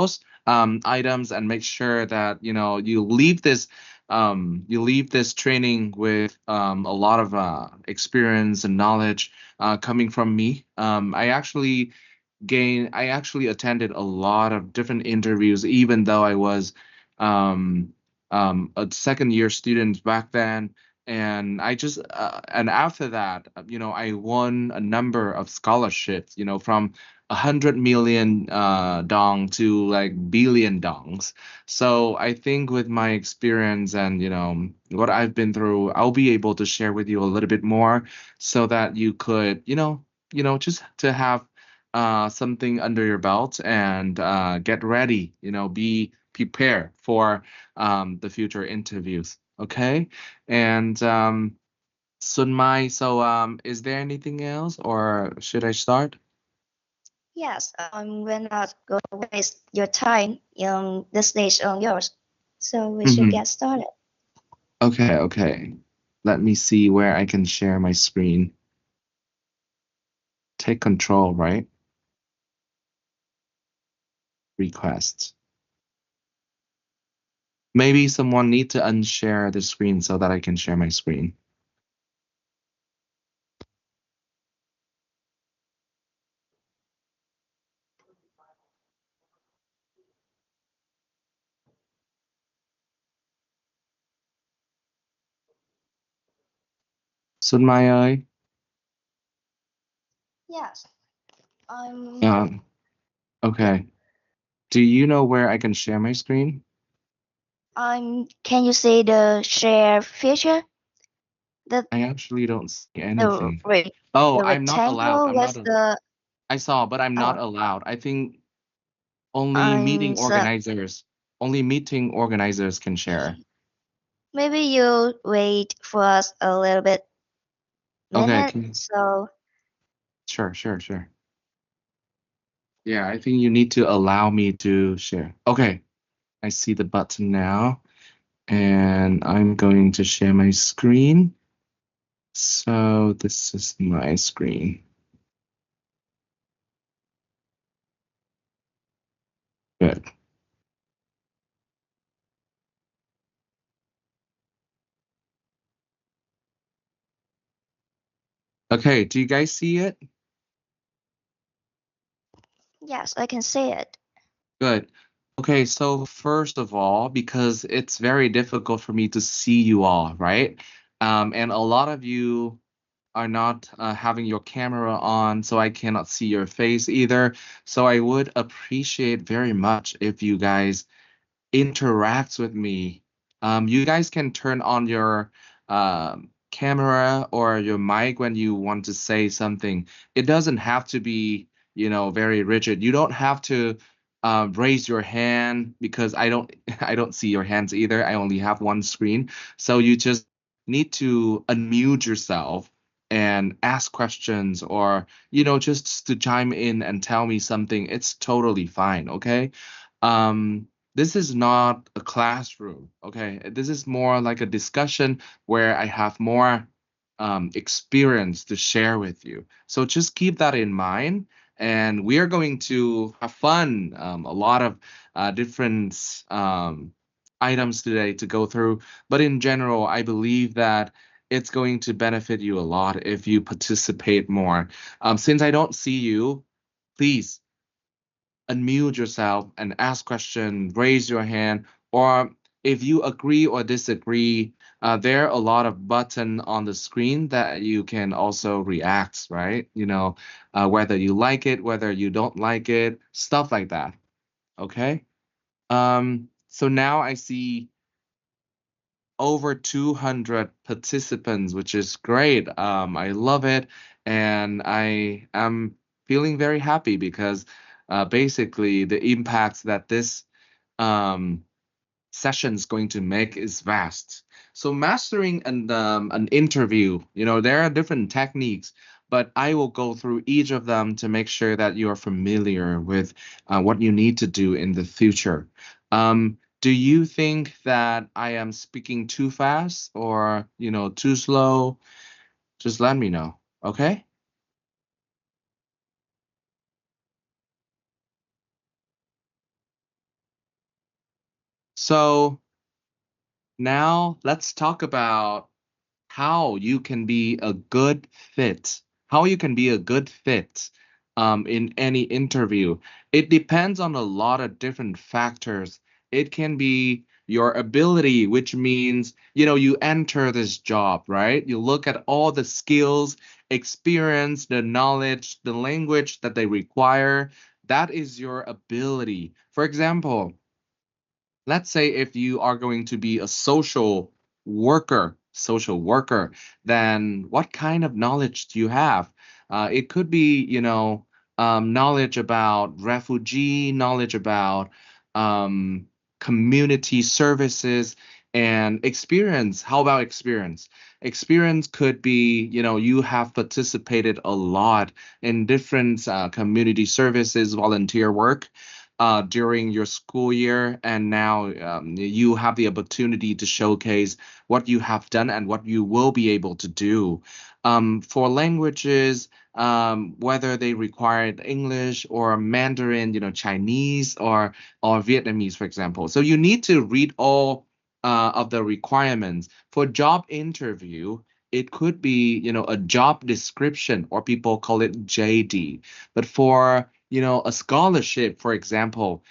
those items and make sure that you leave this training with a lot of experience and knowledge coming from me. I actually attended a lot of different interviews, even though I was um, a second year student back then. And after that, I won a number of scholarships, from 100 million dong to like billion dongs. So I think with my experience and what I've been through, I'll be able to share with you a little bit more so that you could, just to have something under your belt and get ready, be prepared for the future interviews. Okay. And Sun Mai, so is there anything else or should I start? Yes, we're not going to waste your time in the stage on yours. So we should Mhm. get started. Okay, okay. Let me see where I can share my screen. Take control, right? Request. Maybe someone need to unshare the screen so that I can share my screen. Sun Mai ơi. Yes, I'm. Okay. Do you know where I can share my screen? Can you see the share feature? The I actually don't see the anything. re- Oh, the I'm not allowed. rectangle with the I saw, but I'm not oh allowed. I think only I'm meeting so organizers, only meeting organizers can share. maybe you wait for us a little bit Okay, minute. So sure, sure, sure. Yeah, I think you need to allow me to share. Okay, I see the button now, and I'm going to share my screen. So this is my screen. Good. Okay, do you guys see it? yes, I can see it. Good. Okay, so first of all, because it's very difficult for me to see you all, right? And a lot of you are not having your camera on, so I cannot see your face either. So I would appreciate very much if you guys interact with me. You guys can turn on your camera or your mic when you want to say something. It doesn't have to be, very rigid. You don't have to raise your hand because I don't I don't see your hands either. I only have one screen. So you just need to unmute yourself and ask questions or just to chime in and tell me something. It's totally fine, okay? This is not a classroom, okay? This is more like a discussion where I have more experience to share with you. So just keep that in mind. And we are going to have fun, a lot of different items today to go through. But in general, I believe that it's going to benefit you a lot if you participate more. Since I don't see you, please unmute yourself and ask question, raise your hand, or if you agree or disagree, there are a lot of button on the screen that you can also react, right? Whether you like it, whether you don't like it, stuff like that. Okay. So now I see over 200 participants, which is great. I love it, and I am feeling very happy because basically the impact that this um, session is going to make is vast. So mastering an interview, there are different techniques, but I will go through each of them to make sure that you are familiar with what you need to do in the future. Do you think that I am speaking too fast or, too slow? Just let me know. Okay? So now let's talk about how you can be a good fit. How you can be a good fit in any interview. It depends on a lot of different factors. It can be your ability, which means, you enter this job, right? You look at all the skills, experience, the knowledge, the language that they require. That is your ability. For example, let's say if you are going to be a social worker, then what kind of knowledge do you have? It could be, knowledge about refugee, knowledge about um, community services, and experience. How about experience? Experience could be, you have participated a lot in different community services, volunteer work during your school year, and now you have the opportunity to showcase what you have done and what you will be able to do. For languages, whether they required English or Mandarin, Chinese or Vietnamese, for example. So you need to read all of the requirements. For job interview, it could be, a job description, or people call it JD. But for a scholarship, for example,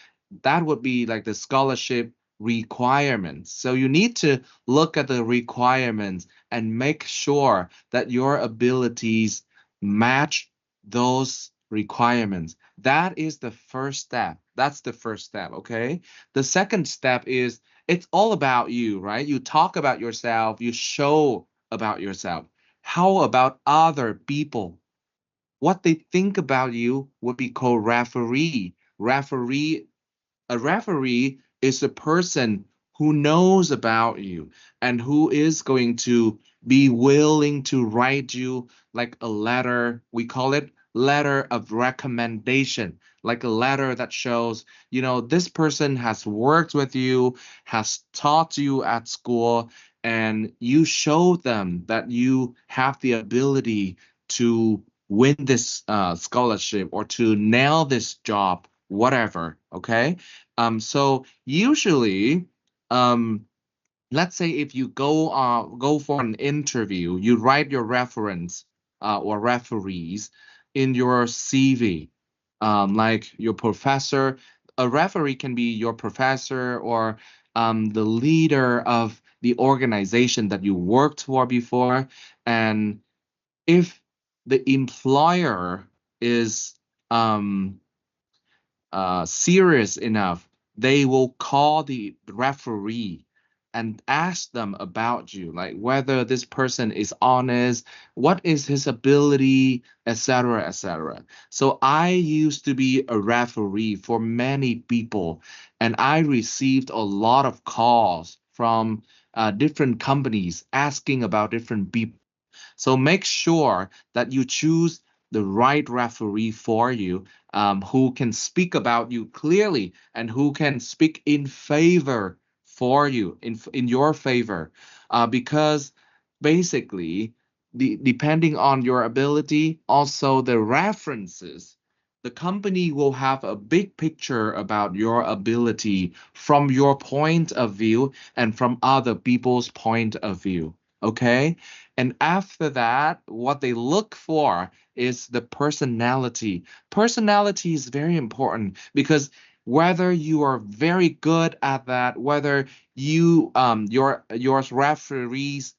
that would be like the scholarship requirements. So you need to look at the requirements and make sure that your abilities match those requirements. That is the first step. That's the first step, okay? The second step is it's all about you, right? You talk about yourself, you show about yourself. How about other people? What they think about you would be called referee. A referee is a person who knows about you and who is going to be willing to write you like a letter. We call it letter of recommendation, like a letter that shows, this person has worked with you, has taught you at school, and you show them that you have the ability to win this scholarship or to nail this job, whatever. Okay. So usually, um, let's say if you go for an interview, you write your reference or referees in your CV, like your professor. A referee can be your professor or the leader of the organization that you worked for before. And if the employer is um, serious enough, they will call the referee and ask them about you, like whether this person is honest, what is his ability, etc., etc. So I used to be a referee for many people, and I received a lot of calls from different companies asking about different people. So make sure that you choose the right referee for you, who can speak about you clearly and who can speak in favor for you, in your favor, because basically, depending on your ability, also the references. The company will have a big picture about your ability from your point of view and from other people's point of view. Okay. And after that, what they look for is the personality. Personality is very important because whether you are very good at that, whether your referees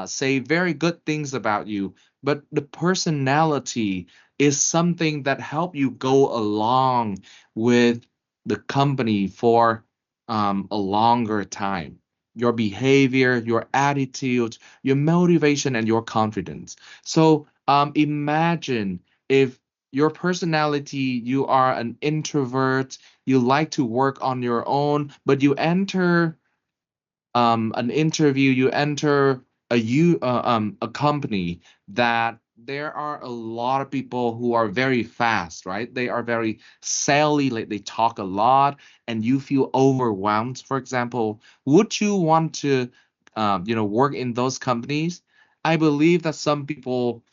say very good things about you, but the personality is something that help you go along with the company for a longer time. Your behavior, your attitude, your motivation, and your confidence. So imagine if your personality, you are an introvert, you like to work on your own, but you enter an interview, you enter a company that there are a lot of people who are very fast, right? They are very sally, like they talk a lot, and you feel overwhelmed. For example, would you want to, work in those companies? I believe that some people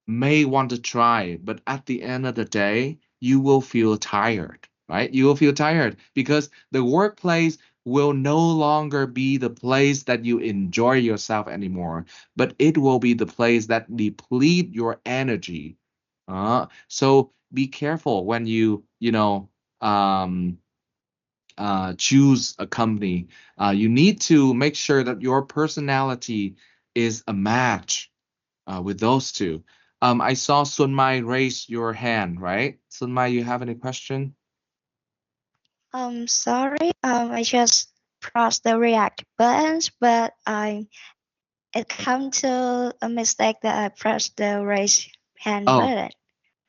may want to try, but at the end of the day, you will feel tired, right? You will feel tired because the workplace will no longer be the place that you enjoy yourself anymore, but it will be the place that deplete your energy. So be careful when um, choose a company. You need to make sure that your personality is a match with those two. I saw Sun Mai raise your hand, right? Sun Mai, you have any question? Sorry. I just pressed the react buttons, but it come to a mistake that I pressed the raise hand Oh, button.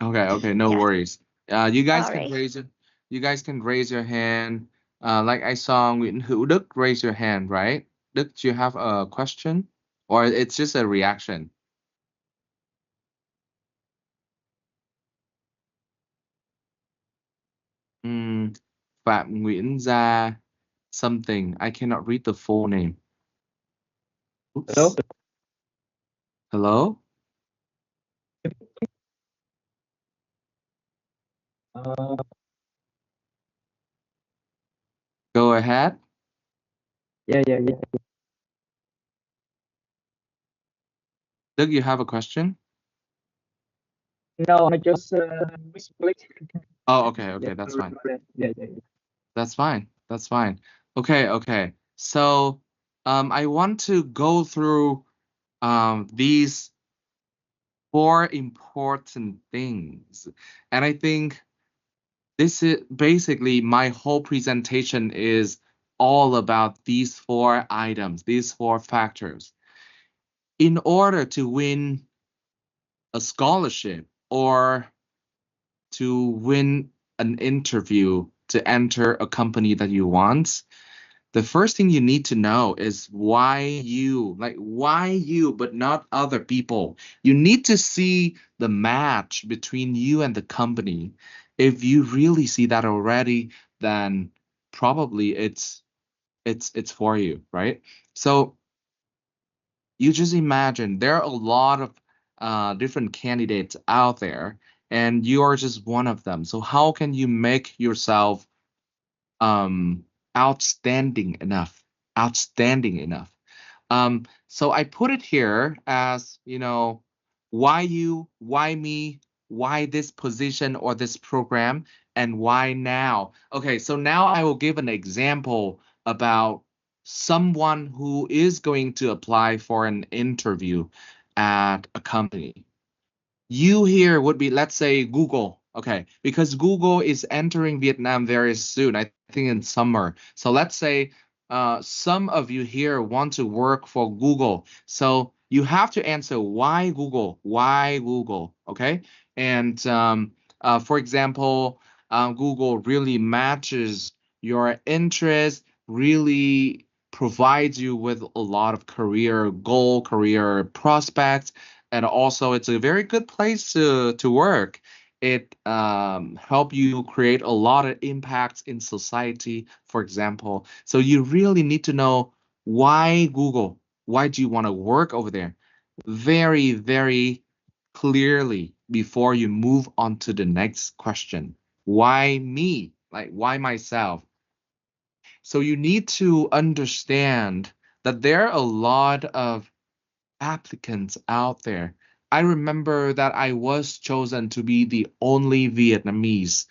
okay, no Yeah, worries. You guys can sorry. raise your hand. Like I saw Nguyễn Hữu Đức raise your hand, right? Đức, do you have a question? Or it's just a reaction? Phạm Nguyễn Gia something. I cannot read the full name. Hello. Oops. Hello? Uh, Go ahead. yeah. Đức, you have a question? No, I just misclicked. Oh, okay, Yeah, that's fine. yeah. That's fine. That's fine. Okay. So, I want to go through these four important things. And I think this is basically my whole presentation is all about these four items, these four factors. In order to win a scholarship or to win an interview to enter a company that you want, the first thing you need to know is why you, but not other people. You need to see the match between you and the company. If you really see that already, then probably it's for you, right? So you just imagine there are a lot of different candidates out there, and you are just one of them. So how can you make yourself um outstanding enough? Outstanding enough. So I put it here as, why you, why me, why this position or this program, and why now. Okay, so now I will give an example about someone who is going to apply for an interview at a company. You here would be, let's say, Google. Okay, because Google is entering Vietnam very soon, I think in summer. So let's say some of you here want to work for Google. So you have to answer why Google? Why Google? Okay. And for example, Google really matches your interest, really provides you with a lot of career goal, career prospects, and also it's a very good place to work. It help you create a lot of impacts in society, for example. So you really need to know why Google. Why do you want to work over there? Very, very clearly before you move on to the next question. Why me? Like, why myself? So you need to understand that there are a lot of applicants out there. I remember that I was chosen to be the only Vietnamese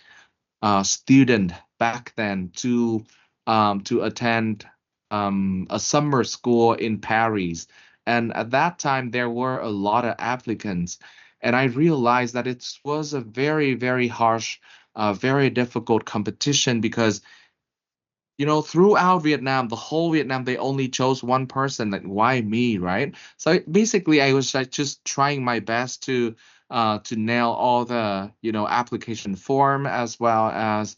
student back then to attend a summer school in Paris. And at that time, there were a lot of applicants. And I realized that it was a very, very harsh, very difficult competition because throughout Vietnam, the whole Vietnam, they only chose one person. Like, why me, right? So basically, I was like just trying my best to nail all the application form as well as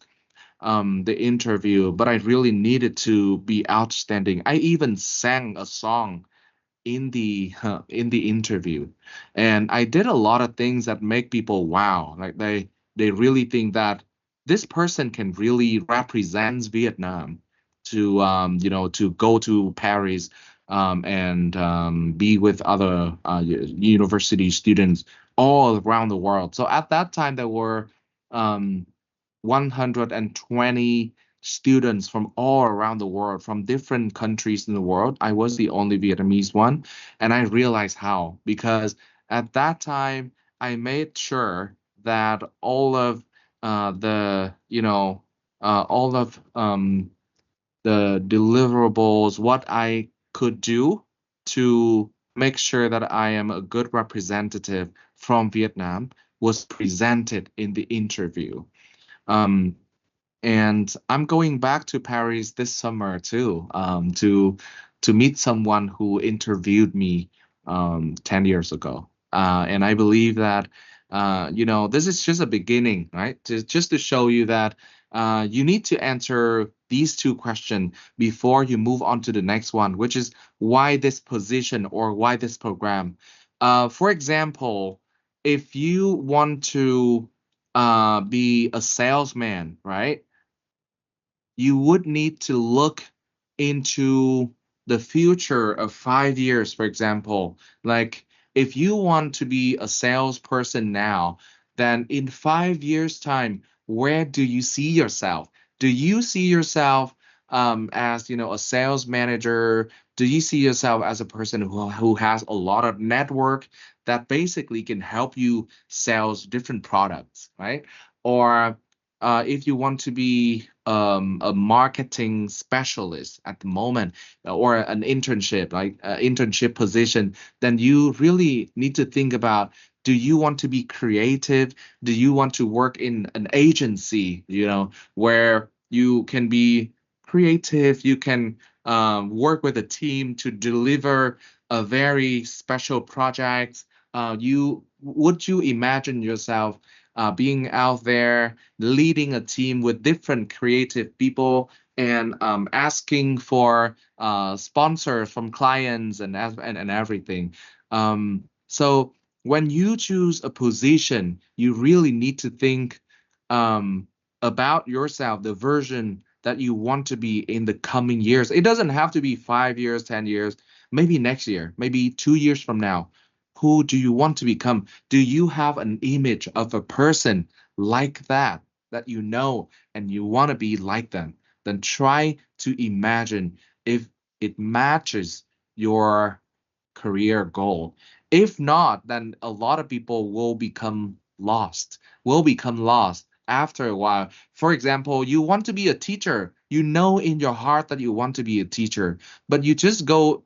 the interview. But I really needed to be outstanding. I even sang a song in the interview, and I did a lot of things that make people wow. Like they really think that this person can really represent Vietnam to go to Paris and be with other university students all around the world. So at that time there were 120 students from all around the world, from different countries in the world. I was the only Vietnamese one, and I realized how, because at that time I made sure that all of the all of the deliverables, what I could do to make sure that I am a good representative from Vietnam was presented in the interview. Um, and I'm going back to Paris this summer too, to meet someone who interviewed me 10 years ago. And I believe that this is just a beginning, right? Just to show you that you need to answer these two questions before you move on to the next one, which is why this position or why this program. For example, if you want to be a salesman, right? You would need to look into the future of 5 years, for example. Like, if you want to be a salesperson now, then in 5 years' time, where do you see yourself? Do you see yourself as a sales manager? Do you see yourself as a person who has a lot of network that basically can help you sell different products, right? Or if you want to be a marketing specialist at the moment, or an internship, like internship position, then you really need to think about, do you want to be creative? Do you want to work in an agency, where you can be creative, you can work with a team to deliver a very special project? Would you imagine yourself being out there leading a team with different creative people and asking for sponsors from clients and everything. So when you choose a position, you really need to think um, about yourself, the version that you want to be in the coming years. It doesn't have to be 5 years, 10 years, maybe next year, maybe 2 years from now. Who do you want to become? Do you have an image of a person like that you know and you want to be like them? Then try to imagine if it matches your career goal. If not, then a lot of people will become lost after a while. For example, you want to be a teacher. You know in your heart that you want to be a teacher, but you just go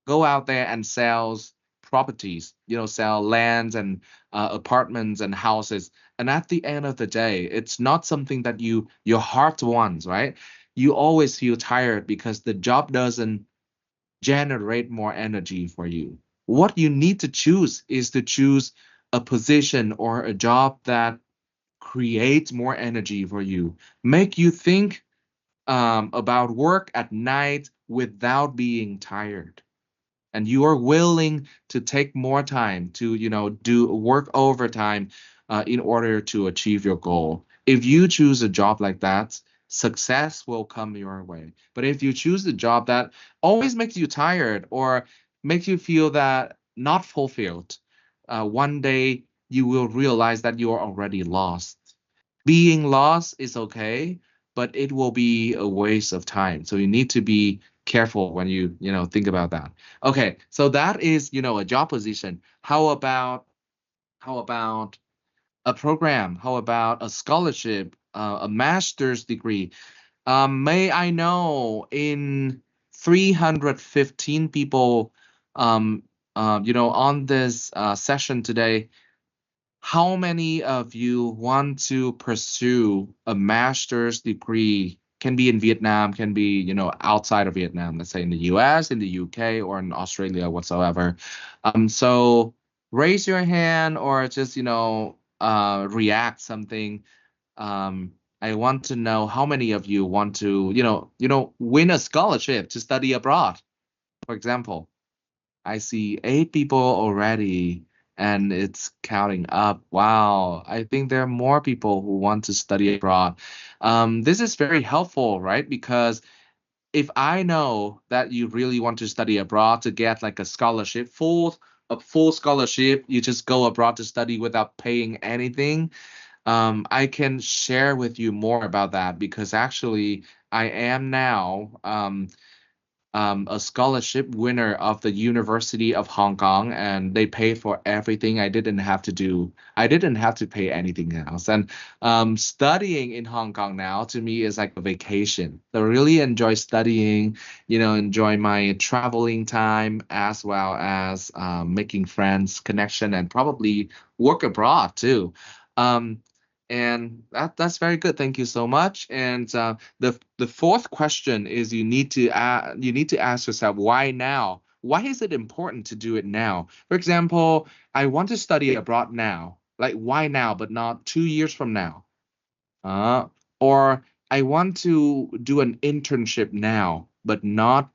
out there and sells properties, sell lands and apartments and houses. And at the end of the day, it's not something that your heart wants, right? You always feel tired because the job doesn't generate more energy for you. What you need to choose is to choose a position or a job that creates more energy for you, make you think about work at night without being tired, and you are willing to take more time to do work overtime in order to achieve your goal. If you choose a job like that, success will come your way. But if you choose a job that always makes you tired or makes you feel that not fulfilled, one day you will realize that you are already lost. Being lost is okay, but it will be a waste of time. So you need to be careful when you think about that. Okay, so that is a job position. How about a program? How about a scholarship, a master's degree? May I know, in 315 people on this session today, how many of you want to pursue a master's degree? Can be in Vietnam, can be, outside of Vietnam, let's say in the US, in the UK, or in Australia, whatsoever. So raise your hand or just, react something. I want to know how many of you want to, win a scholarship to study abroad, for example. I see 8 people already, and it's counting up. Wow, I think there are more people who want to study abroad. This is very helpful, right? Because if I know that you really want to study abroad to get like a scholarship, a full scholarship, you just go abroad to study without paying anything. I can share with you more about that, because actually I am now a scholarship winner of the University of Hong Kong, and they pay for everything. I didn't have to do. I didn't have to pay anything else. And studying in Hong Kong now to me is like a vacation. I really enjoy studying. Enjoy my traveling time as well as making friends, connection, and probably work abroad too. Um, and that's very good. Thank you so much. And the fourth question is you need to ask yourself, why now? Why is it important to do it now? For example, I want to study abroad now. Like, why now, but not 2 years from now? Uh, or I want to do an internship now, but not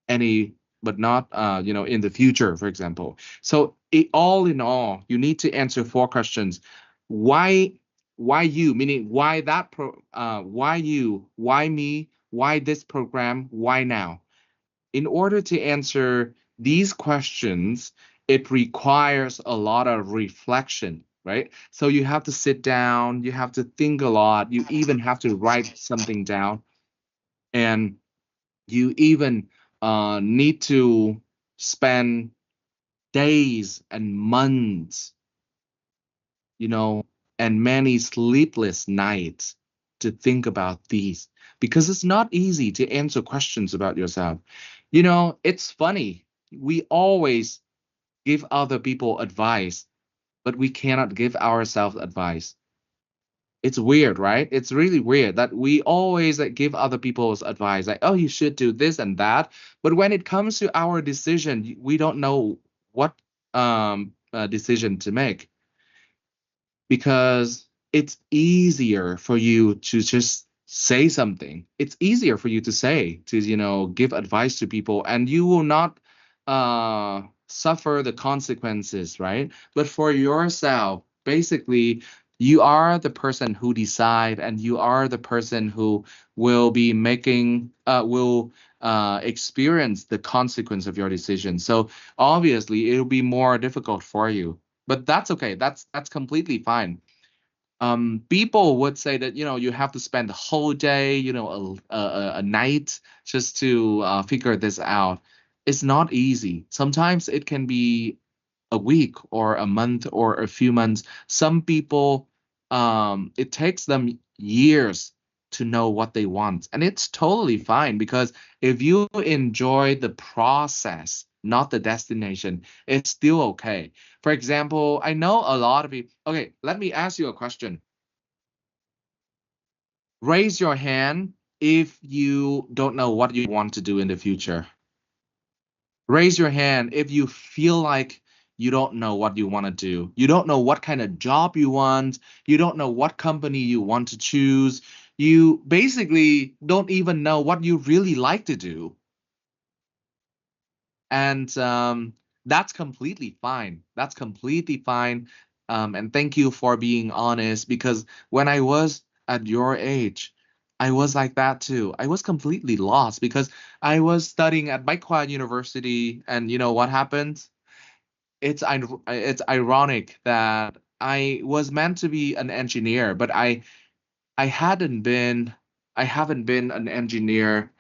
any but not in the future, for example. So all in all, you need to answer four questions. Why you, meaning why why you, why me, why this program, why now? In order to answer these questions, it requires a lot of reflection, right? So you have to sit down, you have to think a lot, you even have to write something down, and you even need to spend days and months, you know, and many sleepless nights to think about these, because it's not easy to answer questions about yourself. It's funny. We always give other people advice, but we cannot give ourselves advice. It's weird, right? It's really weird that we always give other people's advice, like, oh, you should do this and that. But when it comes to our decision, we don't know what decision to make, because it's easier for you to just say something. It's easier for you to say, to, give advice to people, and you will not suffer the consequences, right? But for yourself, basically, you are the person who decide, and you are the person who will be making, will experience the consequence of your decision. So obviously, it'll be more difficult for you, but that's okay. That's completely fine. People would say that you have to spend the whole day, a night, just to figure this out. It's not easy. Sometimes it can be a week or a month or a few months. Some people, it takes them years to know what they want, and it's totally fine, because if you enjoy the process, not the destination, it's still okay. For example, I know a lot of people. Okay, let me ask you a question. Raise your hand if you don't know what you want to do in the future. Raise your hand if you feel like you don't know what you want to do. You don't know what kind of job you want. You don't know what company you want to choose. You basically don't even know what you really like to do. And that's completely fine. That's completely fine. And thank you for being honest, because when I was at your age, I was like that too. I was completely lost, because I was studying at Baikwai University, and you know what happened? It's ironic that I was meant to be an engineer, but I hadn't been I haven't been an engineer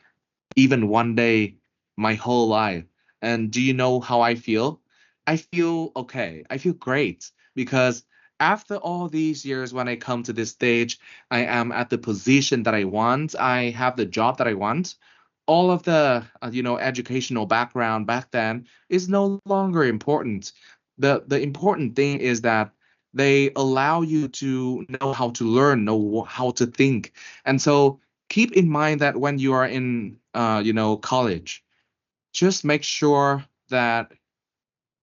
even one day my whole life. And do you know how I feel? I feel okay. I feel great, because after all these years, when I come to this stage, I am at the position that I want. I have the job that I want. All of the educational background back then is no longer important. The important thing is that they allow you to know how to learn, know how to think. And so keep in mind that when you are in college, just make sure that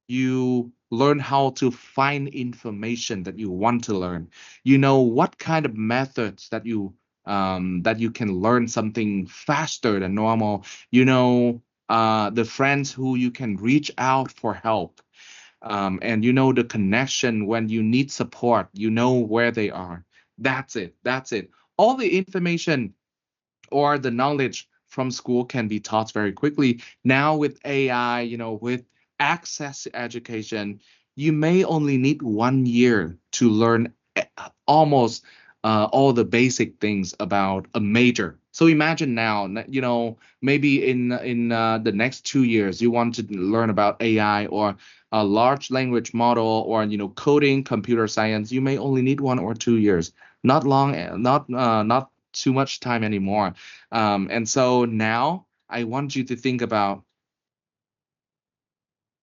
you learn how to find information that you want to learn. You know what kind of methods that you can learn something faster than normal. The friends who you can reach out for help. And the connection when you need support, where they are. That's it. That's it. All the information or the knowledge from school can be taught very quickly. Now with AI, with access to education, you may only need 1 year to learn almost all the basic things about a major. So imagine now, maybe in the next 2 years, you want to learn about AI or a large language model or coding, computer science. You may only need 1 or 2 years, not long, not too much time anymore. And so now I want you to think about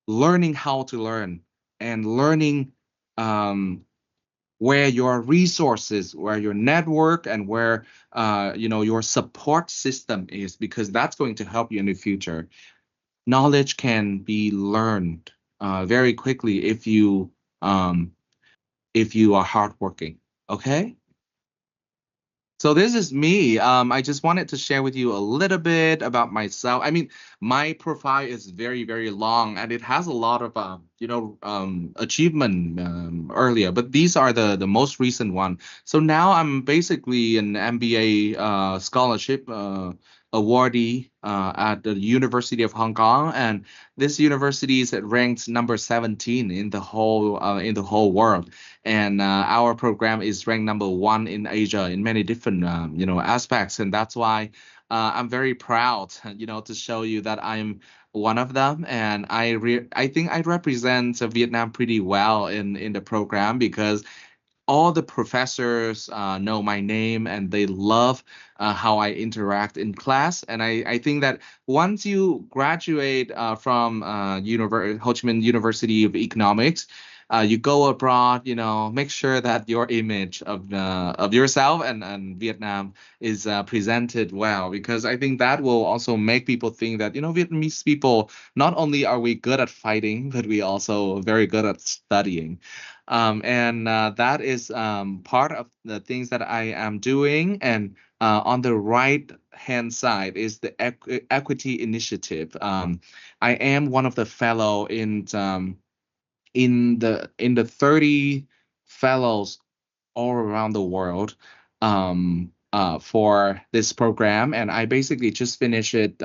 learning how to learn and learning where your resources, where your network, and where your support system is, because that's going to help you in the future. Knowledge can be learned very quickly if you are hardworking. Okay. So this is me. I just wanted to share with you a little bit about myself. I mean, my profile is very, very long, and it has a lot of, achievement earlier. But these are the most recent one. So now I'm basically an MBA scholarship awardee at the University of Hong Kong, and this university is ranked number 17 in the whole world. And our program is ranked number 1 in Asia in many different aspects, and that's why I'm very proud to show you that I'm one of them. And I think I represent Vietnam pretty well in the program, because all the professors know my name, and they love how I interact in class. And I think that once you graduate from Ho Chi Minh University of Economics, you go abroad, make sure that your image of yourself and Vietnam is presented well, because I think that will also make people think that, Vietnamese people, not only are we good at fighting, but we also very good at studying. And that is part of the things that I am doing. And on the right hand side is the equity initiative. I am one of the fellow in the 30 fellows all around the world for this program, and I basically just finished it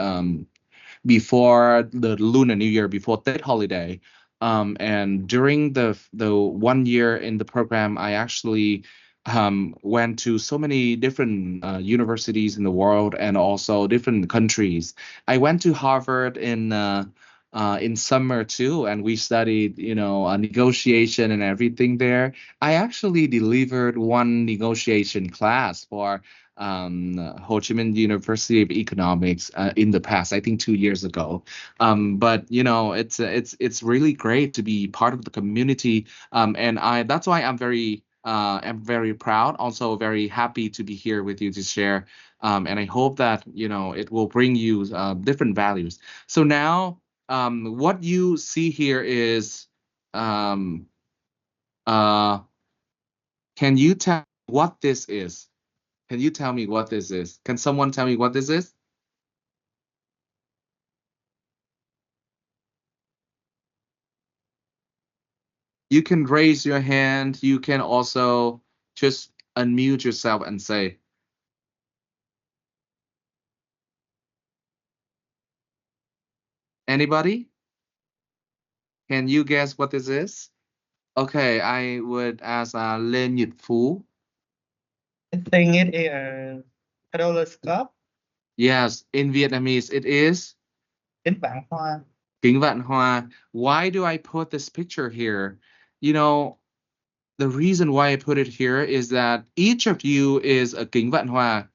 before the Lunar New Year, before Tết holiday. And during the 1 year in the program, I actually went to so many different universities in the world, and also different countries. I went to Harvard in summer too, and we studied, negotiation and everything there. I actually delivered one negotiation class for Ho Chi Minh University of Economics in the past, I think 2 years ago. But it's really great to be part of the community, and I that's why I'm very proud, also very happy to be here with you to share. And I hope that it will bring you different values. So now, what you see here is, um, uh, can you tell what this is? Can you tell me what this is? Can someone tell me what this is? You can raise your hand. You can also just unmute yourself and say, anybody? Can you guess what this is? Okay, I would ask Lê Nhật Phú. I think it is a roller scope. Yes, in Vietnamese it is Kính vạn hoa. Kính vạn hoa. Why do I put this picture here? The reason why I put it here is that each of you is a kính vạn hoa,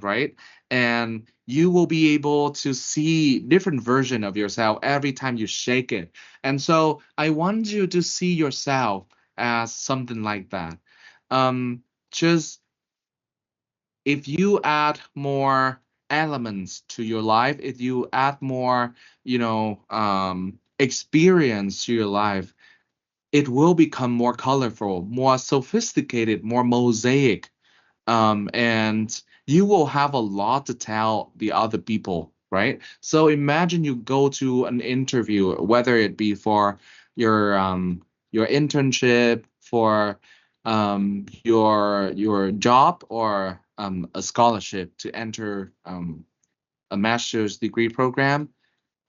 right? And you will be able to see different version of yourself every time you shake it. And so I want you to see yourself as something like that. Just if you add more elements to your life, if you add more, experience to your life, it will become more colorful, more sophisticated, more mosaic. And you will have a lot to tell the other people, right? So imagine you go to an interview, whether it be for your internship, for your job, or a scholarship to enter a master's degree program.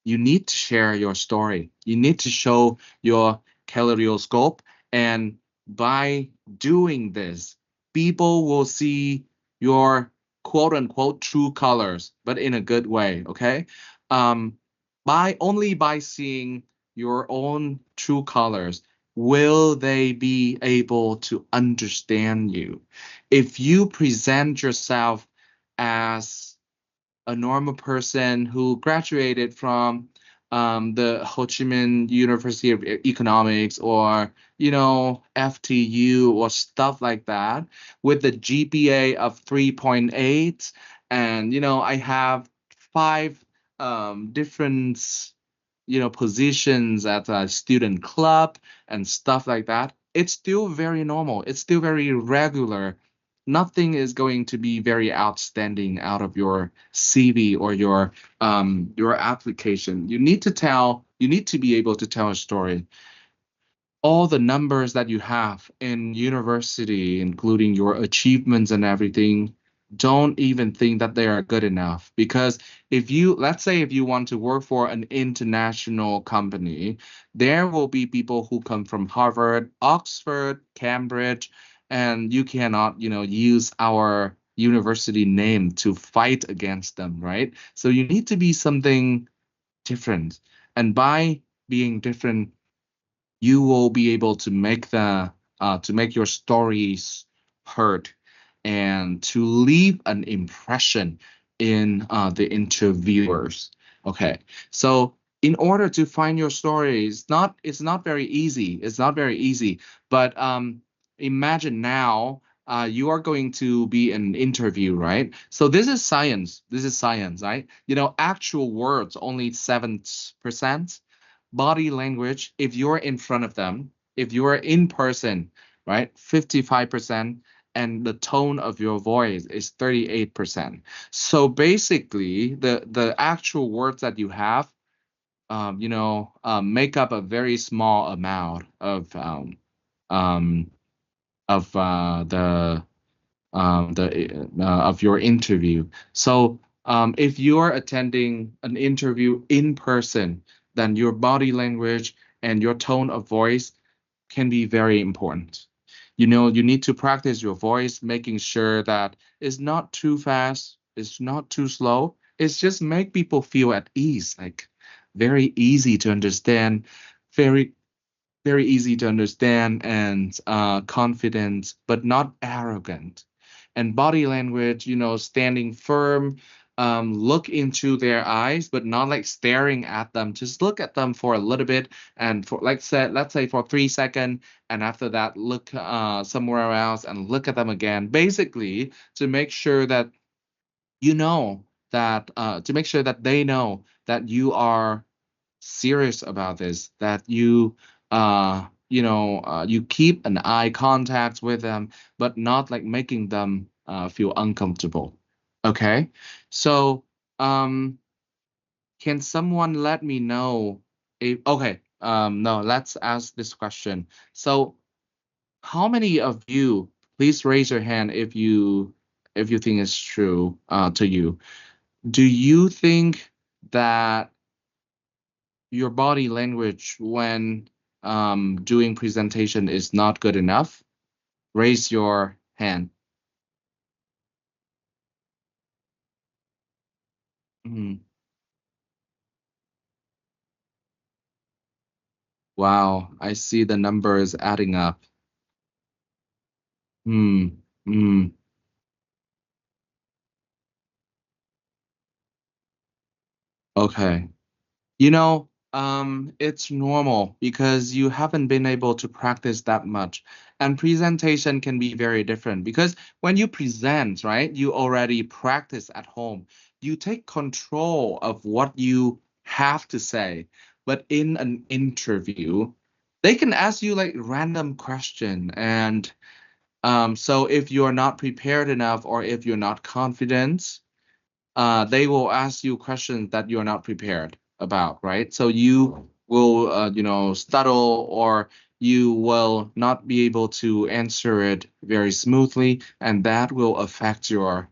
You need to share your story. You need to show your kaleidoscope. And by doing this, people will see your quote unquote true colors, but in a good way, okay? By seeing your own true colors, will they be able to understand you? If you present yourself as a normal person who graduated from the Ho Chi Minh University of Economics, or FTU or stuff like that, with the GPA of 3.8, and I have 5 different positions at a student club and stuff like that. It's still very normal. It's still very regular. Nothing is going to be very outstanding out of your CV or your application. You need to be able to tell a story. All the numbers that you have in university, including your achievements and everything, don't even think that they are good enough. Because let's say if you want to work for an international company, there will be people who come from Harvard, Oxford, Cambridge, and you cannot, use our university name to fight against them, right? So you need to be something different. And by being different, you will be able to make your stories heard and to leave an impression in the interviewers. Okay, so in order to find your story, it's not very easy. It's not very easy. But imagine now you are going to be an interview, right? So this is science. This is science, right? Actual words only 7%. Body language, if you're in front of them, if you are in person, right, 55%, and the tone of your voice is 38%. So basically, the actual words that you have, make up a very small amount of of your interview. So if you are attending an interview in person, then your body language and your tone of voice can be very important. You need to practice your voice, making sure that it's not too fast, it's not too slow. It's just make people feel at ease, like very easy to understand, very very easy to understand, and confident, but not arrogant. And body language, standing firm, look into their eyes, but not like staring at them. Just look at them for a little bit, and for let's say for 3 seconds, and after that, look somewhere else and look at them again. Basically, to make sure that to make sure that they know that you are serious about this, that you keep an eye contact with them, but not like making them feel uncomfortable. Okay, so can someone let me know if okay no, let's ask this question. So how many of you, please raise your hand if you think it's true to you. Do you think that your body language when doing presentation is not good enough? Raise your hand. Mhm. Wow, I see the numbers adding up. Hmm. Hmm. Okay. It's normal because you haven't been able to practice that much. And presentation can be very different because when you present, right, you already practice at home. You take control of what you have to say. But in an interview, they can ask you like random question. And so if you're not prepared enough or if you're not confident, they will ask you questions that you're not prepared about, right? So you will, stutter, or you will not be able to answer it very smoothly, and that will affect your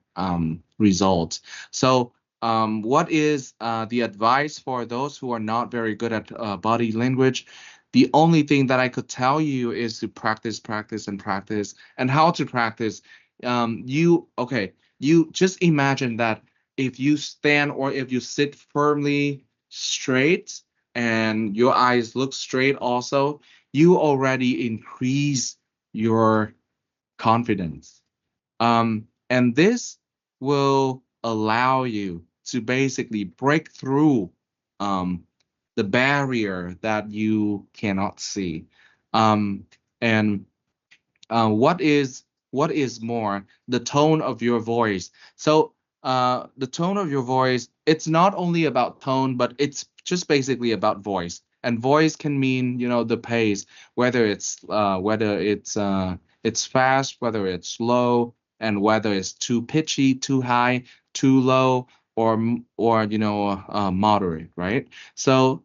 results. So, what is the advice for those who are not very good at body language? The only thing that I could tell you is to practice, practice, and practice. And how to practice? You just imagine that if you stand or if you sit firmly straight and your eyes look straight also, you already increase your confidence. And this will allow you to basically break through the barrier that you cannot see. And what is more, the tone of your voice. So the tone of your voice, it's not only about tone, but it's just basically about voice. And voice can mean, the pace, whether it's fast, whether it's slow, and whether it's too pitchy, too high, too low, or moderate, right? So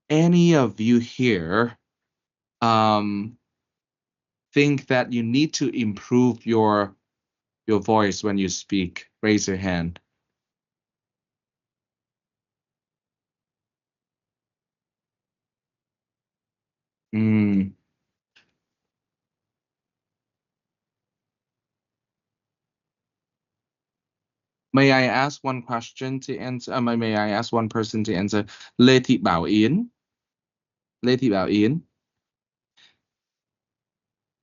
any of you here um think that you need to improve your voice when you speak, raise your hand. Mm. May I ask one question to answer? May I ask one person to answer? Lê Thị Bảo Yến. Lê Thị Bảo Yến.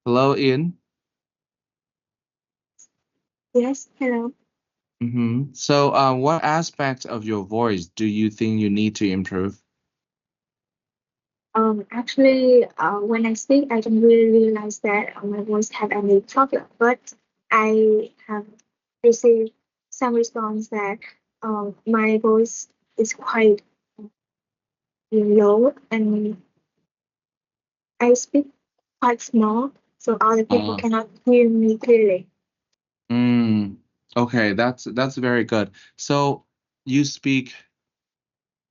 Hello, Yến. Yes, hello. So, what aspect of your voice do you think you need to improve? Actually, when I speak, I don't really realize that my voice have any problem, but I have received some response that my voice is quite low and I speak quite small, so other people cannot hear me clearly. Okay, that's very good. So you speak,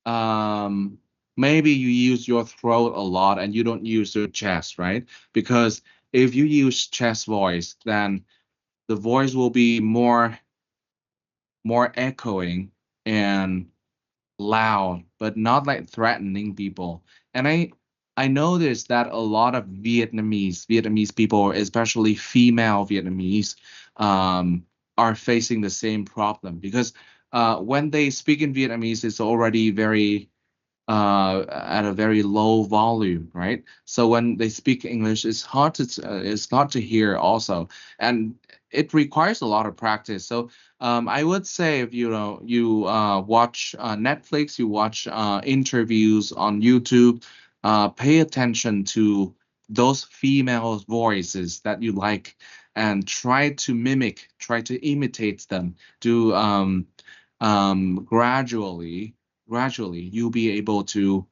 maybe you use your throat a lot and you don't use your chest, right? Because if you use chest voice, then the voice will be more echoing and loud, but not like threatening people. And I noticed that a lot of Vietnamese people, especially female Vietnamese, are facing the same problem because when they speak in Vietnamese, it's already very at a very low volume, right? So when they speak English, it's hard to hear also, and it requires a lot of practice. So I would say if you watch Netflix, you watch interviews on YouTube, pay attention to those female voices that you like, and try to imitate them. Do gradually you'll be able to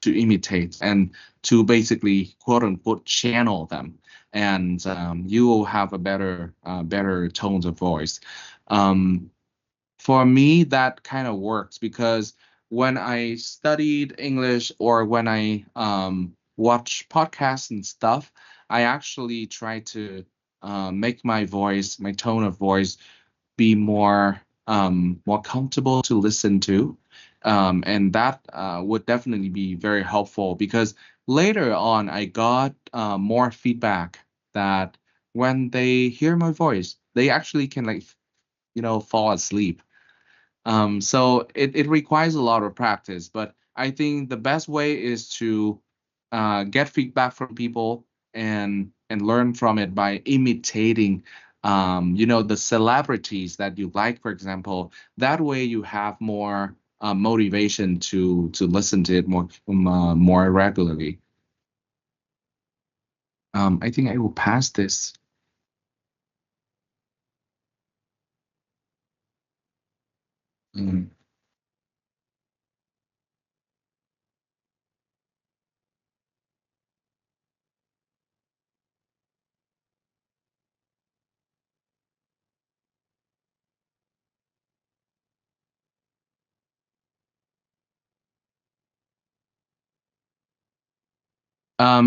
imitate and to basically quote unquote channel them, and you will have a better tones of voice. For me, that kind of works because when I studied English or when I watch podcasts and stuff, I actually try to make my tone of voice be more comfortable to listen to, and that would definitely be very helpful because later on I got more feedback that when they hear my voice, they actually can fall asleep. So it requires a lot of practice, but I think the best way is to get feedback from people and learn from it by imitating the celebrities that you like, for example. That way you have more motivation to listen to it more regularly. I think I will pass this. Mm.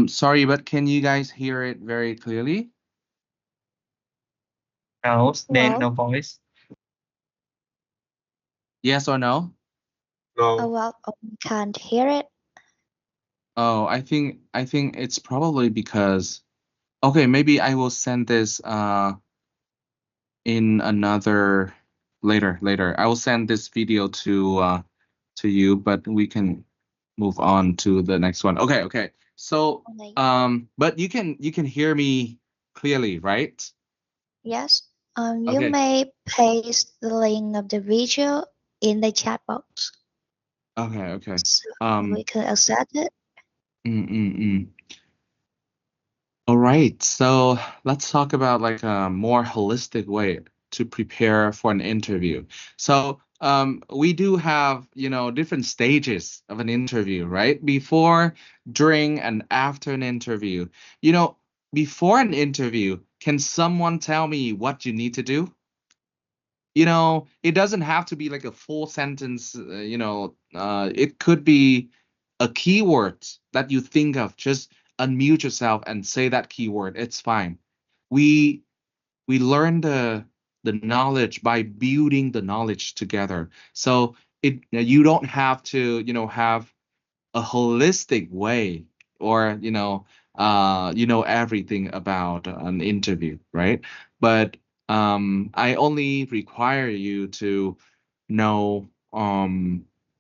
Sorry, but can you guys hear it very clearly? No, there's No. no voice. Yes or no? Oh well, I can't hear it. Oh, I think it's probably because okay, maybe I will send this in another later. I will send this video to you, but we can move on to the next one. Okay. So Like, but you can hear me clearly, right? yes. You Okay. may paste the link of the video in the chat box Okay. so we can access it. Mm. All right, so let's talk about like a more holistic way to prepare for an interview. So we do have, different stages of an interview, right? Before, during, and after an interview. Before an interview, can someone tell me what you need to do? It doesn't have to be like a full sentence, it could be a keyword that you think of. Just unmute yourself and say that keyword. It's fine. We we learn the knowledge by building the knowledge together. So you don't have to, have a holistic way or everything about an interview, right? But I only require you to know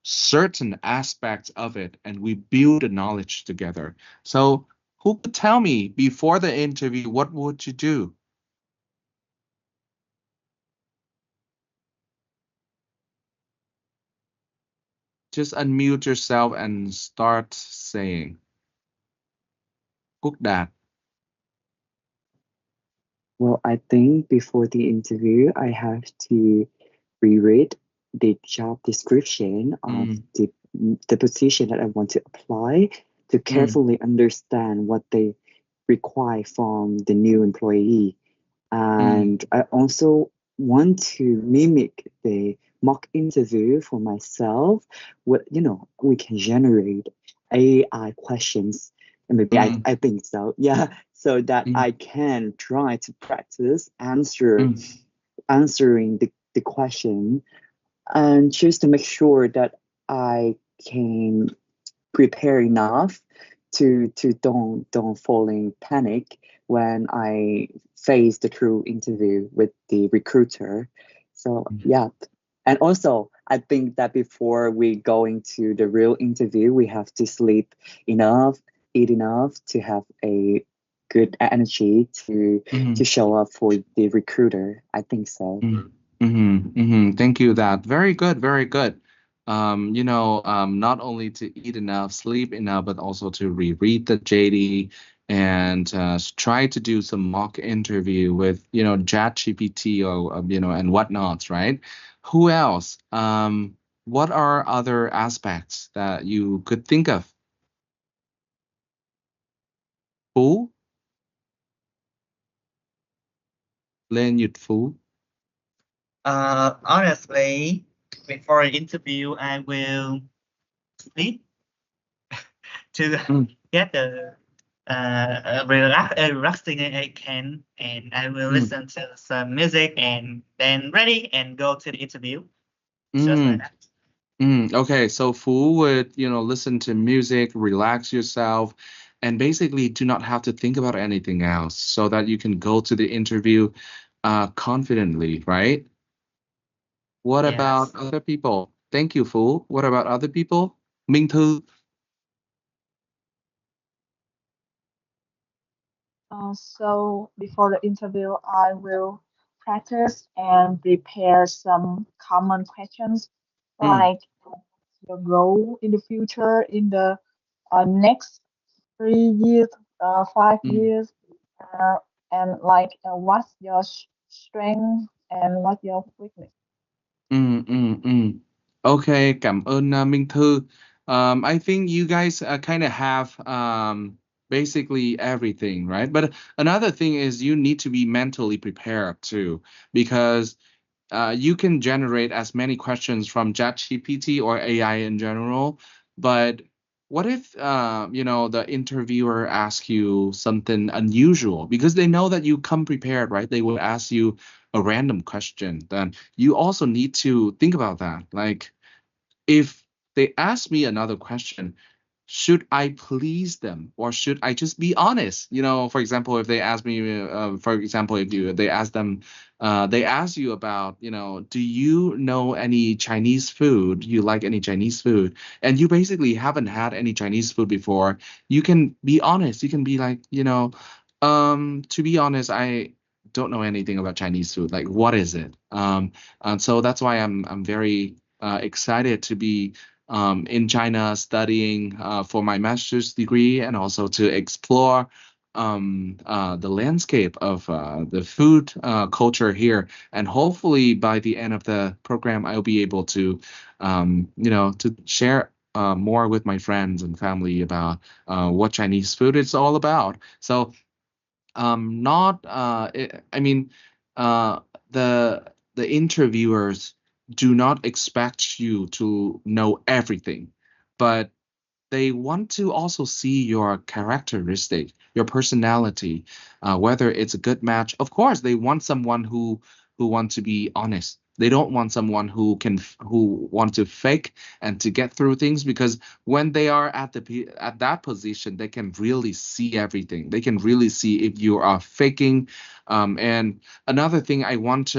certain aspects of it, and we build the knowledge together. So who could tell me before the interview, what would you do? Just unmute yourself and start saying. Cook that. Well, I think before the interview, I have to reread the job description of the position that I want to apply to carefully understand what they require from the new employee. And I also want to mimic the mock interview for myself. We can generate AI questions. And maybe I think so. Yeah. So that I can try to practice answering the question and just to make sure that I can prepare enough to don't fall in panic when I face the true interview with the recruiter. So yeah. And also I think that before we go into the real interview, we have to sleep enough, eat enough to have a good energy to show up for the recruiter. I think so. Thank you. That very good, very good. Not only to eat enough, sleep enough, but also to reread the JD and try to do some mock interview with, ChatGPT or and whatnots, right? Who else? What are other aspects that you could think of? Phú, Lên Nhật Phú. Honestly, before an interview, I will sleep to get the relaxing I can, and I will listen to some music and then ready and go to the interview. Just like that. Okay, so Phú would, listen to music, relax yourself, and basically do not have to think about anything else so that you can go to the interview confidently, right? What about other people? Thank you, Phú. What about other people? Minh Thư. So before the interview, I will practice and prepare some common questions like your goal in the future, in the next 3 years, 5 years, and like what's your strength and what's your weakness. Okay, cảm ơn Minh Thư. I think you guys kind of have basically everything, right? But another thing is you need to be mentally prepared too, because you can generate as many questions from ChatGPT or AI in general, but what if the interviewer asks you something unusual because they know that you come prepared, right? They will ask you a random question. Then you also need to think about that. Like if they ask me another question. Should I please them or should I just be honest? For example, if they ask me, if they ask them, they ask you about, do you know any Chinese food? You like any Chinese food? And you basically haven't had any Chinese food before. You can be honest. You can be like, to be honest, I don't know anything about Chinese food. Like, what is it? And so that's why I'm very excited to be in China studying for my master's degree and also to explore the landscape of the food culture here. And hopefully by the end of the program, I'll be able to, to share more with my friends and family about what Chinese food is all about. So not I mean the interviewers do not expect you to know everything, but they want to also see your characteristic, your personality, whether it's a good match. Of course, they want someone who want to be honest. They don't want someone who want to fake and to get through things, because when they are at that position, they can really see everything. They can really see if you are faking. And another thing I want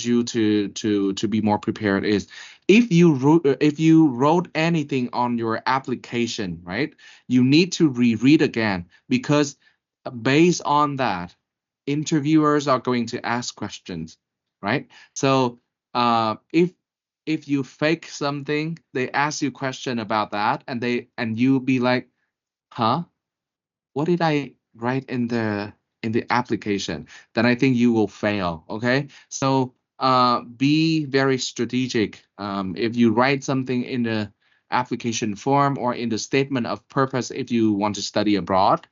you to be more prepared is, if you wrote anything on your application, right, you need to reread again, because based on that, interviewers are going to ask questions, right? So if you fake something, they ask you question about that, and you be like, huh? What did I write in the application? Then I think you will fail. Okay, so be very strategic. If you write something in the application form or in the statement of purpose, if you want to study abroad,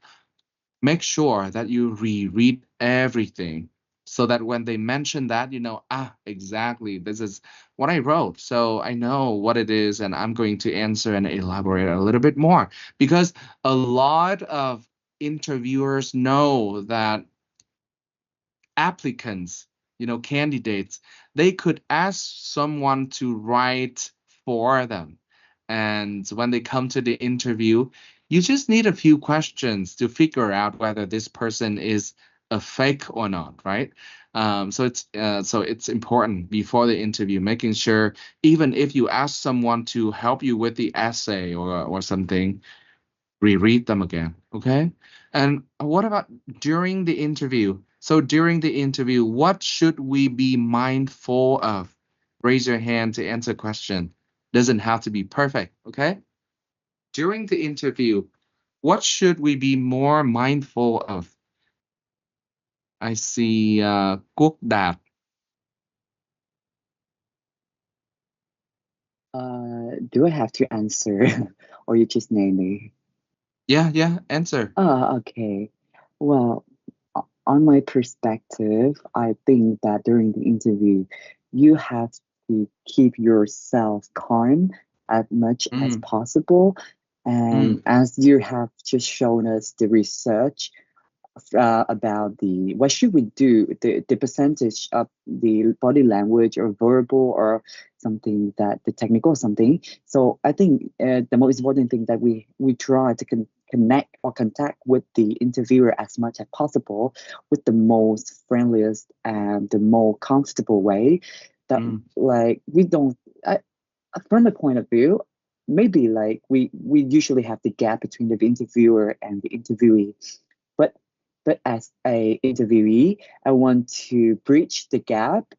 make sure that you reread everything, so that when they mention that, exactly, this is what I wrote, so I know what it is, and I'm going to answer and elaborate a little bit more, because a lot of interviewers know that applicants, candidates, they could ask someone to write for them. And when they come to the interview, you just need a few questions to figure out whether this person is a fake or not, right? So it's important before the interview, making sure, even if you ask someone to help you with the essay or something, reread them again, okay? And what about during the interview? So during the interview, what should we be mindful of? Raise your hand to answer question. Doesn't have to be perfect, okay? During the interview, what should we be more mindful of? I see Quốc Đạt. Do I have to answer or you just name me? Yeah, answer. Okay. Well, on my perspective, I think that during the interview, you have to keep yourself calm as much as possible. And as you have just shown us the research about what should we do, the percentage of the body language or verbal or something, that the technical or something. So I think the most important thing that we try to connect or contact with the interviewer as much as possible with the most friendliest and the more comfortable way, that like we don't from the point of view, maybe like we usually have the gap between the interviewer and the interviewee, but as a interviewee, I want to bridge the gap.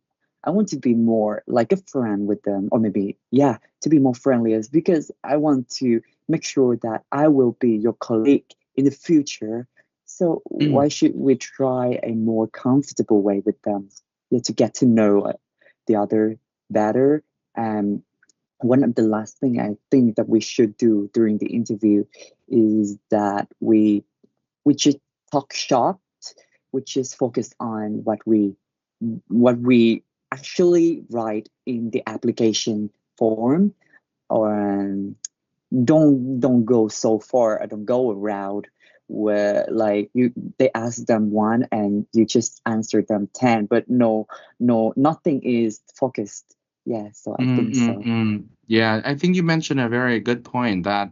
I want to be more like a friend with them, or maybe, to be more friendly, because I want to make sure that I will be your colleague in the future. So why should we try a more comfortable way with them, to get to know the other better? And one of the last thing I think that we should do during the interview is that we should talk short, which is focused on what we actually write in the application form, or don't go so far, or don't go around where like they ask them one and you just answer them 10, but no, nothing is focused Yeah, so I think so. Yeah, I think you mentioned a very good point that,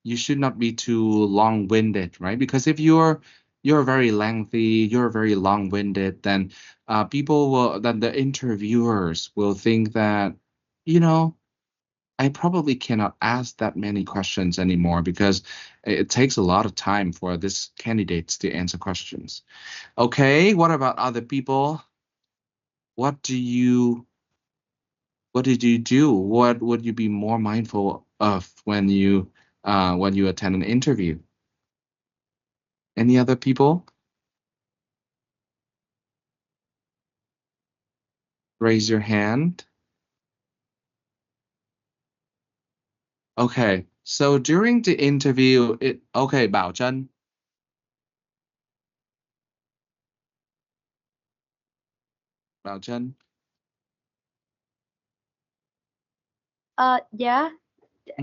you should not be too long-winded, right? Because if you're very lengthy, you're very long-winded, then then the interviewers will think that, I probably cannot ask that many questions anymore because it takes a lot of time for these candidates to answer questions. Okay, what about other people? What did you do? What would you be more mindful of when you attend an interview? Any other people? Raise your hand. Okay, so during the interview, okay, Bảo Trân. Bảo Trân. Yeah.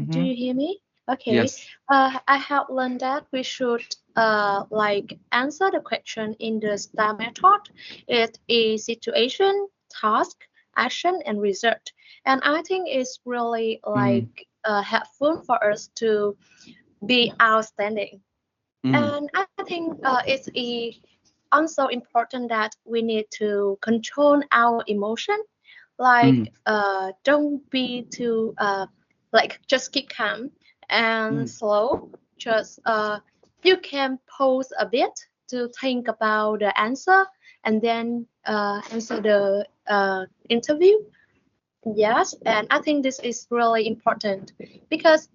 Do you hear me? Okay. Yes. I have learned that we should like answer the question in the STAR method. It is situation, task, action, and result. And I think it's really like helpful for us to be outstanding. And I think it's also important that we need to control our emotion. Like don't be too like just keep calm and slow. Just you can pause a bit to think about the answer and then answer the interview. Yes, and I think this is really important because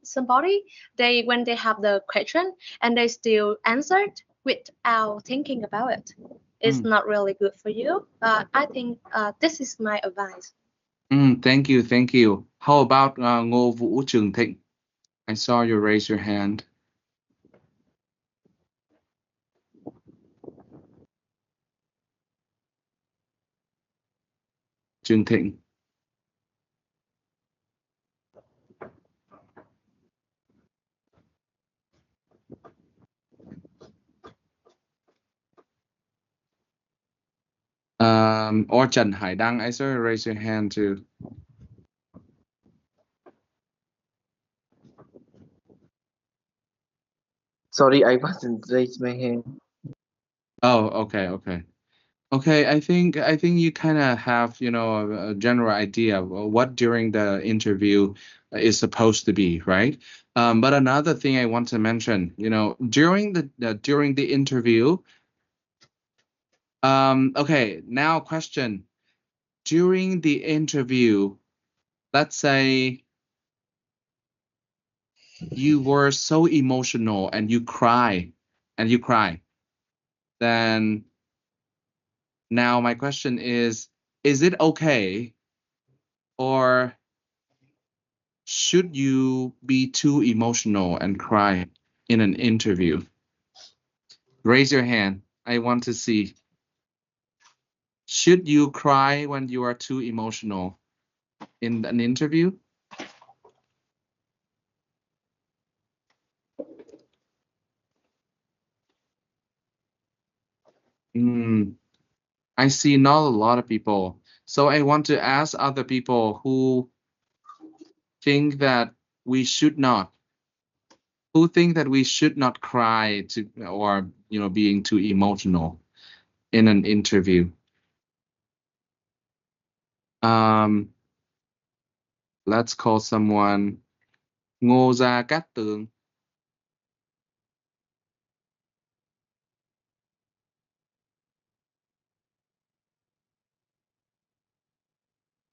somebody they when they have the question and they still answered without thinking about it, it's not really good for you. I think this is my advice. Thank you. How about Ngô Vũ Trường Thịnh? I saw you raise your hand. Trường Thịnh. Or Trần Hải Đăng, I saw you raise your hand too. Sorry, I wasn't raised my hand. Oh, okay. Okay, I think you kind of have, a general idea of what during the interview is supposed to be, right? But another thing I want to mention, during the interview, okay, now question. During the interview, let's say you were so emotional and you cry, then now my question is it okay, or should you be too emotional and cry in an interview? Raise your hand. I want to see. Should you cry when you are too emotional in an interview? I see not a lot of people. So I want to ask other people who think that we should not cry or being too emotional in an interview. Let's call someone Ngô Gia Cát Tường.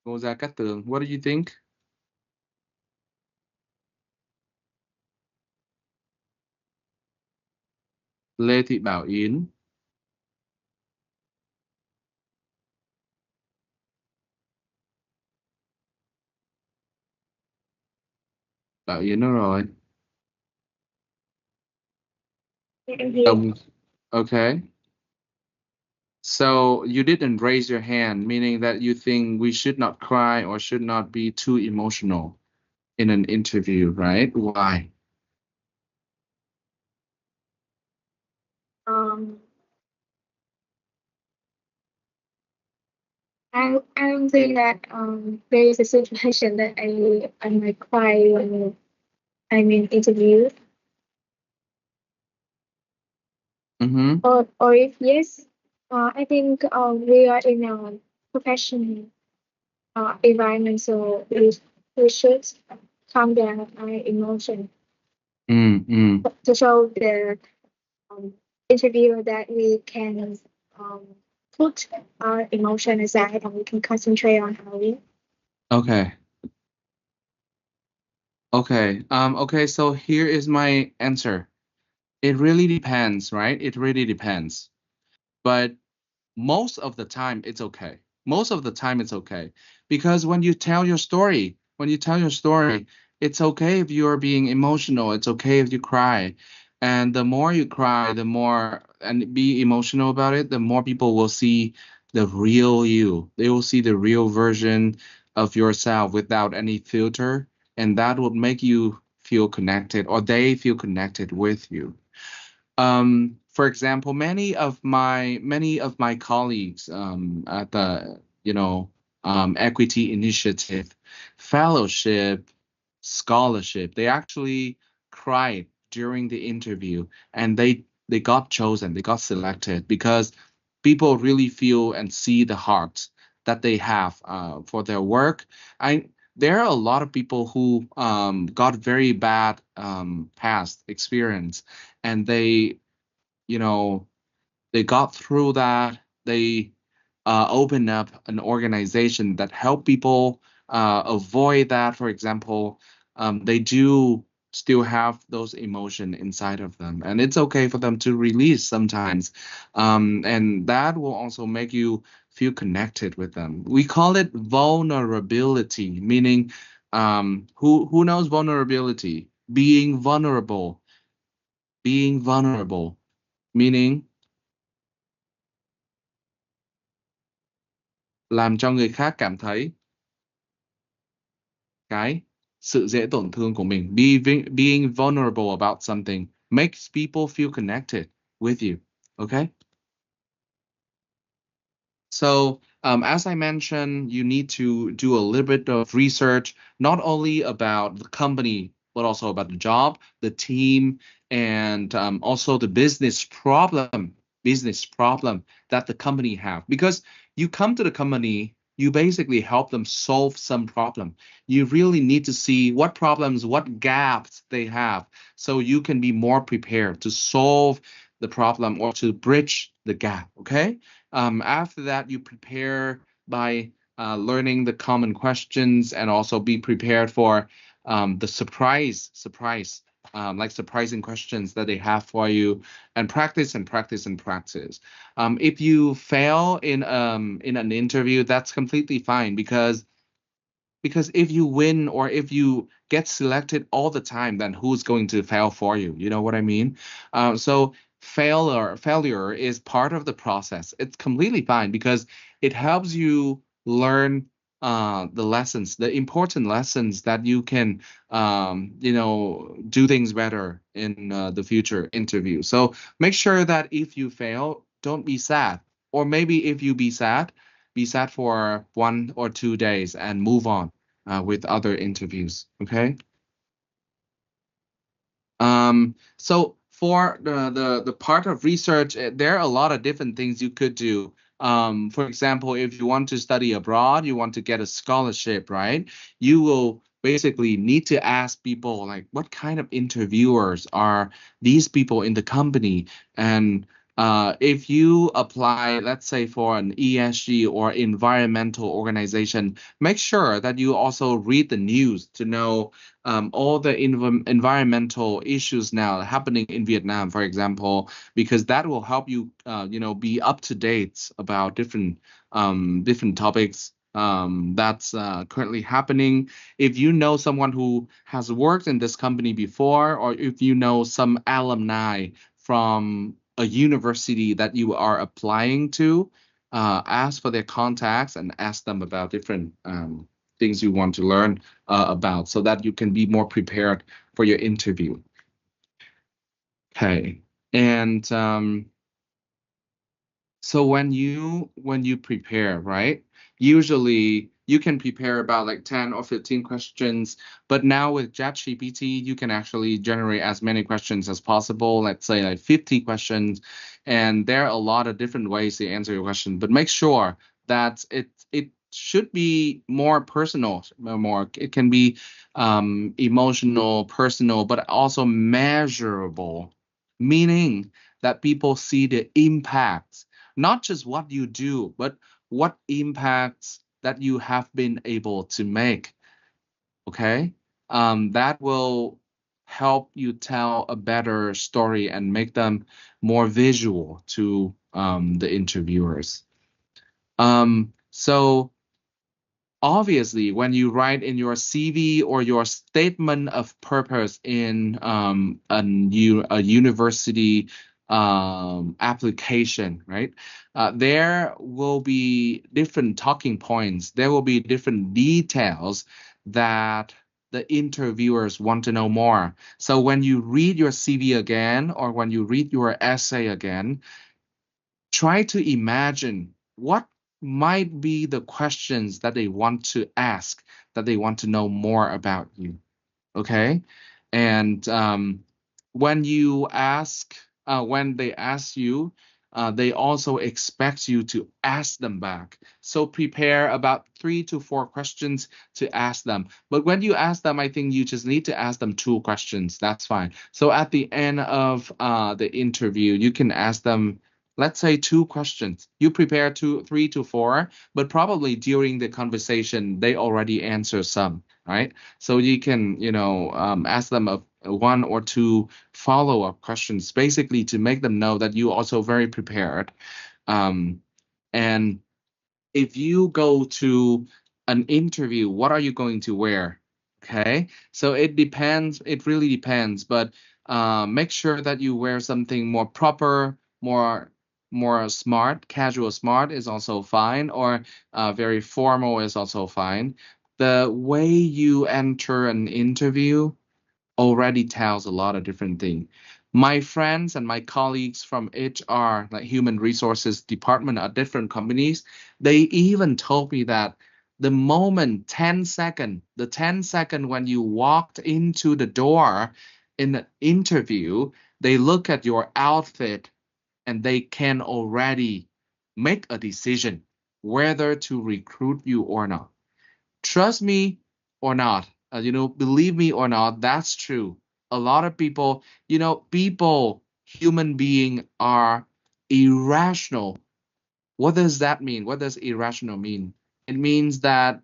Ngô Gia Cát Tường, what do you think? Lê Thị Bảo Yến. Bảo Yến đâu rồi? Okay. So you didn't raise your hand, meaning that you think we should not cry or should not be too emotional in an interview, right? Why? I don't think that there is a situation that I might cry when I'm in interview. Or if yes, I think we are in a professional environment, so we should calm down our emotion to show the interviewer that we can put our emotion aside and we can concentrate on our work. Okay. Okay, so here is my answer. It really depends, right? It really depends. But most of the time it's okay. Most of the time it's okay. Because when you tell your story, it's okay if you're being emotional. It's okay if you cry. And the more you cry, the more and be emotional about it, the more people will see the real you. They will see the real version of yourself without any filter. And that would make you feel connected, or they feel connected with you. For example, many of my colleagues at the equity initiative, fellowship, scholarship, they actually cried during the interview, and they got chosen, they got selected because people really feel and see the heart that they have for their work. There are a lot of people who got very bad past experience, and they got through that. They opened up an organization that help people avoid that. For example, they do still have those emotion inside of them, and it's okay for them to release sometimes, and that will also make you feel connected with them. We call it vulnerability, meaning who knows vulnerability? Being vulnerable, meaning làm cho người khác cảm thấy cái sự dễ tổn thương của mình. Being vulnerable about something makes people feel connected with you. Okay? So, as I mentioned, you need to do a little bit of research, not only about the company, but also about the job, the team, and also the business problem that the company have. Because you come to the company, you basically help them solve some problem. You really need to see what problems, what gaps they have, so you can be more prepared to solve the problem or to bridge the gap. Okay? After that, you prepare by learning the common questions, and also be prepared for the surprise, like surprising questions that they have for you, and practice and practice and practice. If you fail in an interview, that's completely fine, because if you win or if you get selected all the time, then who's going to fail for you? You know what I mean? So failure is part of the process. It's completely fine, because it helps you learn the important lessons that you can do things better in the future interview. So make sure that if you fail, don't be sad. Or maybe if you be sad for 1 or 2 days and move on with other interviews. Okay. So for the part of research, there are a lot of different things you could do. For example, if you want to study abroad, you want to get a scholarship, right? You will basically need to ask people, like, what kind of interviewers are these people in the company? And if you apply, let's say, for an ESG or environmental organization, make sure that you also read the news to know all the environmental issues now happening in Vietnam, for example, because that will help you, be up to date about different topics that's currently happening. If you know someone who has worked in this company before, or if you know some alumni from a university that you are applying to, ask for their contacts and ask them about different things you want to learn about, so that you can be more prepared for your interview. Okay. And So when you prepare, right? Usually you can prepare about like 10 or 15 questions, but now with ChatGPT, you can actually generate as many questions as possible, let's say like 50 questions, and there are a lot of different ways to answer your question, but make sure that it should be more personal, more it can be emotional, personal, but also measurable, meaning that people see the impact, not just what you do, but what impacts that you have been able to make. Okay? That will help you tell a better story and make them more visual to the interviewers. So obviously, when you write in your CV or your statement of purpose in a university application, right? There will be different talking points. There will be different details that the interviewers want to know more. So when you read your CV again, or when you read your essay again, try to imagine what might be the questions that they want to ask, that they want to know more about you. Okay? And when you ask, when they ask you, they also expect you to ask them back. So prepare about 3 to 4 questions to ask them. But when you ask them, I think you just need to ask them 2 questions. That's fine. So at the end of the interview, you can ask them, let's say 2 questions. You prepare 3 to 4, but probably during the conversation, they already answer some, right? So you can, ask them a 1 or 2 follow-up questions, basically to make them know that you also very prepared. And if you go to an interview, what are you going to wear? Okay, so it depends. It really depends, but make sure that you wear something more proper, more smart. Casual smart is also fine, or very formal is also fine. The way you enter an interview already tells a lot of different things. My friends and my colleagues from HR, like human resources department at different companies, they even told me that the moment 10 second when you walked into the door in an interview, they look at your outfit and they can already make a decision whether to recruit you or not. Trust me or not, believe me or not, that's true. A lot of people, human beings are irrational. What does that mean? What does irrational mean? It means that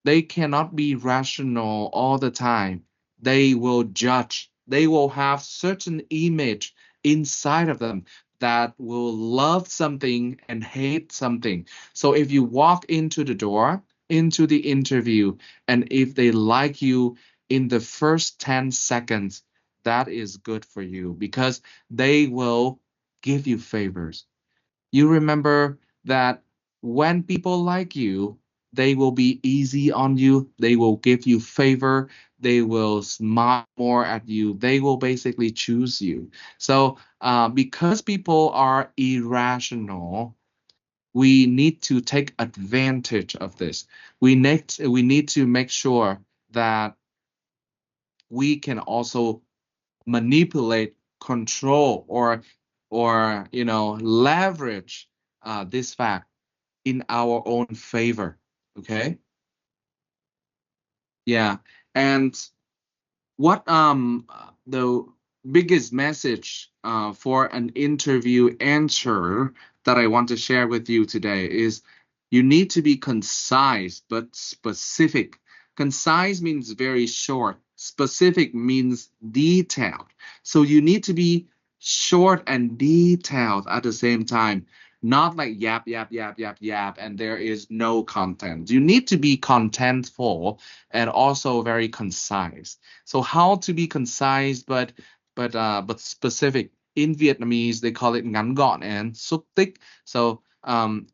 they cannot be rational all the time. They will judge. They will have certain image inside of them that will love something and hate something. So if you walk into the door, into the interview, and if they like you in the first 10 seconds, that is good for you because they will give you favors. You remember that when people like you, they will be easy on you. They will give you favor. They will smile more at you. They will basically choose you. So, because people are irrational, we need to take advantage of this. We need to make sure that we can also manipulate, control, or leverage this fact in our own favor. Okay. Yeah. And what the biggest message for an interview answer that I want to share with you today is you need to be concise but specific. Concise means very short. Specific means detailed. So you need to be short and detailed at the same time. Not like yap, yap, yap, yap, yap, and there is no content. You need to be contentful and also very concise. So how to be concise but specific. In Vietnamese, they call it ngắn gọn and xúc tích. So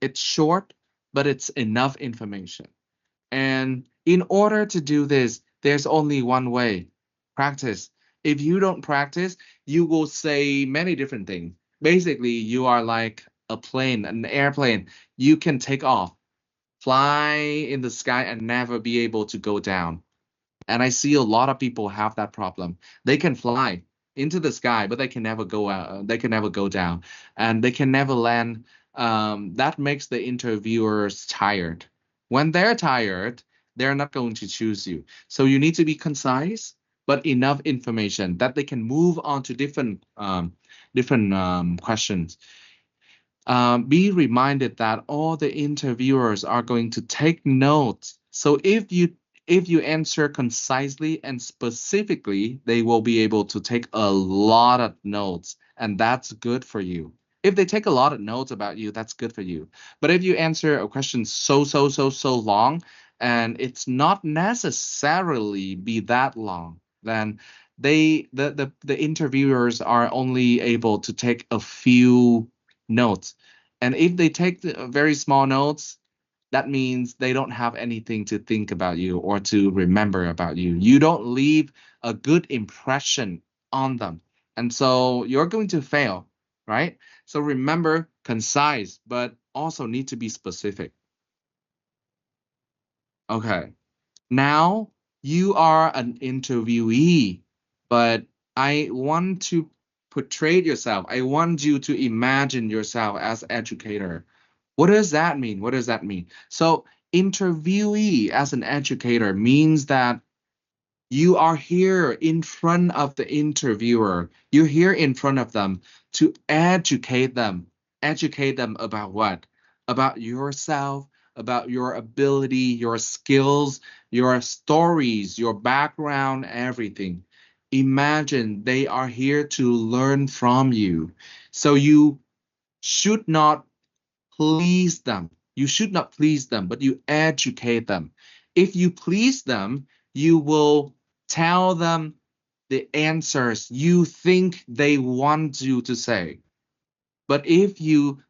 it's short, but it's enough information. And in order to do this, there's only one way: practice. If you don't practice, you will say many different things. Basically, you are like a plane, an airplane. You can take off, fly in the sky, and never be able to go down. And I see a lot of people have that problem. They can fly into the sky, but they can never go out. They can never go down, and they can never land. That makes the interviewers tired. When they're tired, they're not going to choose you. So you need to be concise, but enough information that they can move on to different questions. Be reminded that all the interviewers are going to take notes. So if you answer concisely and specifically, they will be able to take a lot of notes, and that's good for you. If they take a lot of notes about you, that's good for you. But if you answer a question so long, and it's not necessarily be that long, then the interviewers are only able to take a few notes. And if they take the very small notes, that means they don't have anything to think about you or to remember about you. You don't leave a good impression on them. And so you're going to fail, right? So remember, concise, but also need to be specific. Okay. Now you are an interviewee, but I want to portray yourself. I want you to imagine yourself as educator. What does that mean? What does that mean? So interviewee as an educator means that you are here in front of the interviewer. You're here in front of them to educate them. Educate them about what? About yourself, about your ability, your skills, your stories, your background, everything. Imagine they are here to learn from you. So you should not please them. You should not please them, but you educate them. If you please them, you will tell them the answers you think they want you to say. But if you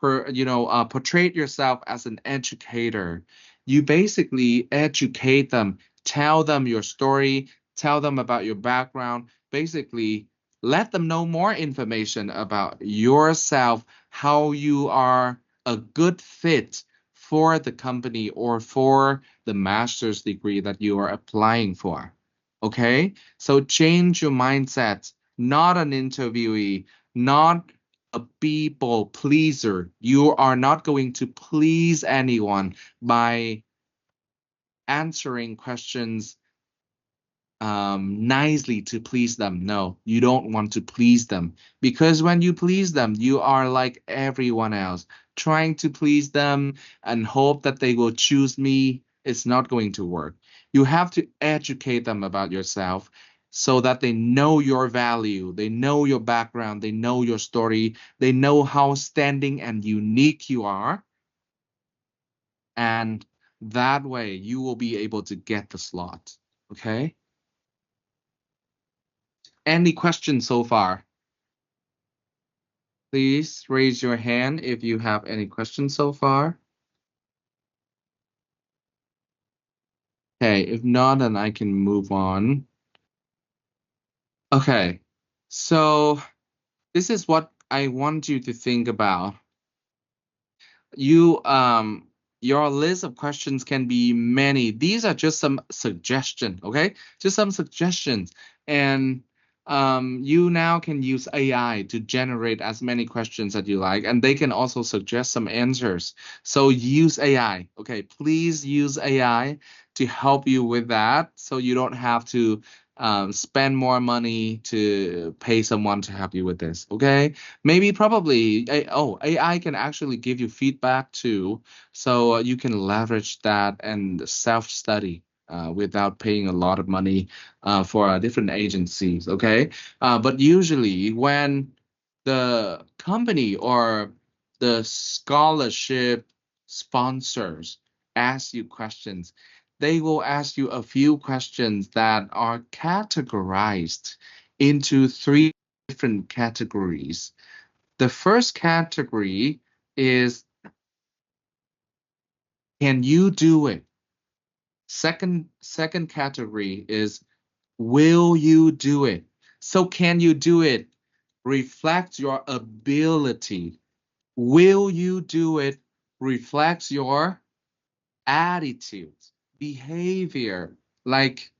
portray yourself as an educator, you basically educate them, tell them your story, tell them about your background, basically let them know more information about yourself, how you are a good fit for the company or for the master's degree that you are applying for. Okay? So change your mindset, not an interviewee, not a people pleaser. You are not going to please anyone by answering questions nicely to please them. No, you don't want to please them, because when you please them, you are like everyone else, trying to please them and hope that they will choose me. It's not going to work. You have to educate them about yourself so that they know your value, they know your background, they know your story, they know how standing and unique you are. And that way you will be able to get the slot. Okay? Any questions so far? Please raise your hand if you have any questions so far. Okay, if not, then I can move on. Okay, so this is what I want you to think about. Your list of questions can be many. These are just some suggestions, okay? Just some suggestions. And you now can use AI to generate as many questions that you like, and they can also suggest some answers. So use AI, okay? Please use AI to help you with that, so you don't have to spend more money to pay someone to help you with this, okay? Maybe probably AI can actually give you feedback too, so you can leverage that and self-study without paying a lot of money for different agencies, okay? But usually when the company or the scholarship sponsors ask you questions, they will ask you a few questions that are categorized into 3 different categories. The first category is, can you do it? Second category is, will you do it? So can you do it reflects your ability. Will you do it reflects your attitude, behavior. Like,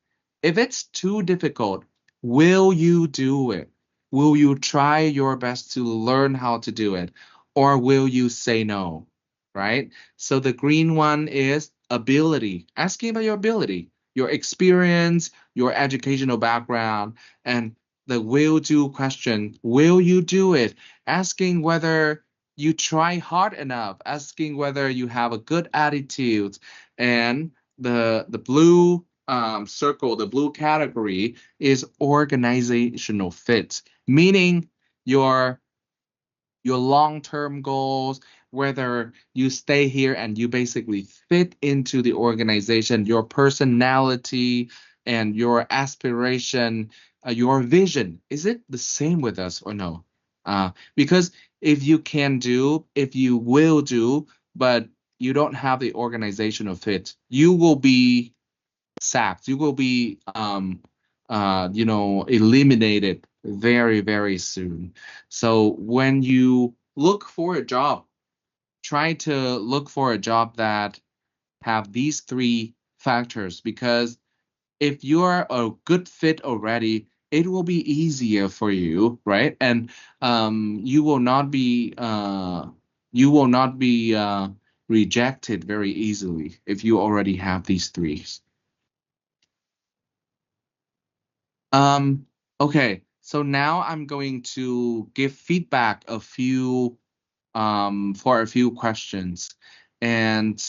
if it's too difficult, will you do it? Will you try your best to learn how to do it? Or will you say no? Right? So the green one is ability, asking about your ability, your experience, your educational background, and the will do question, will you do it? Asking whether you try hard enough, asking whether you have a good attitude. And the blue circle, the blue category is organizational fit, meaning your long-term goals, whether you stay here and you basically fit into the organization, your personality and your aspiration, your vision, is it the same with us or no? Because if you can do, if you will do, but you don't have the organizational fit, you will be sacked. You will be eliminated very, very soon. So when you look for a job, try to look for a job that have these three factors, because if you are a good fit already, it will be easier for you, right? And you will not be rejected very easily if you already have these three. Okay, so now I'm going to give feedback for a few questions. And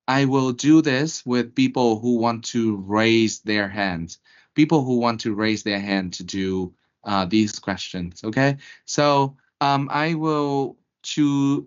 I will do this with people who want to raise their hands. People who want to raise their hand to do these questions. Okay, so I will choose.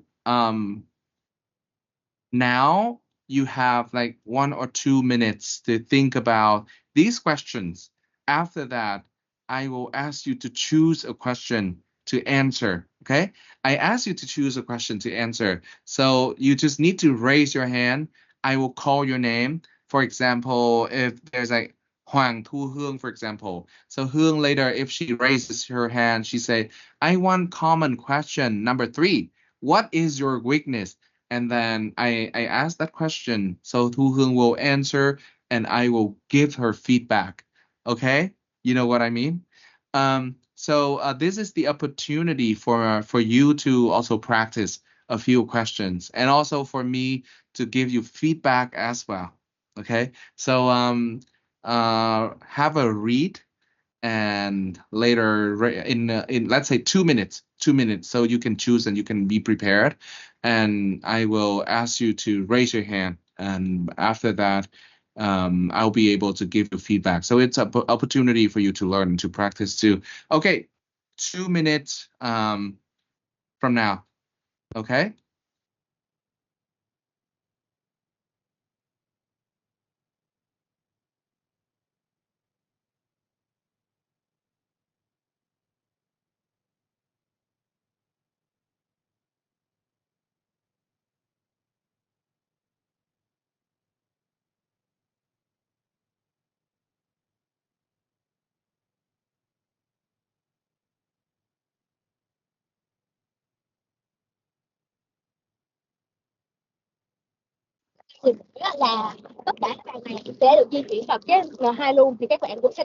Now you have like 1 or 2 minutes to think about these questions. After that, I will ask you to choose a question to answer. Okay, I ask you to choose a question to answer. So you just need to raise your hand. I will call your name. For example, if there's like Huang Tu Hương, for example. So Hương later, if she raises her hand, she say, I want common question number 3. What is your weakness? And then I ask that question. So Tu Hương will answer and I will give her feedback. Okay? You know what I mean? So this is the opportunity for you to also practice a few questions and also for me to give you feedback as well. Okay? So have a read and later in let's say 2 minutes, so you can choose and you can be prepared, and I will ask you to raise your hand, and after that I'll be able to give you feedback. So it's an opportunity for you to learn and to practice too. Okay, 2 minutes from now. Okay. Thì là tất cả các bạn này sẽ được di chuyển vào cái N2 luôn, thì các bạn cũng sẽ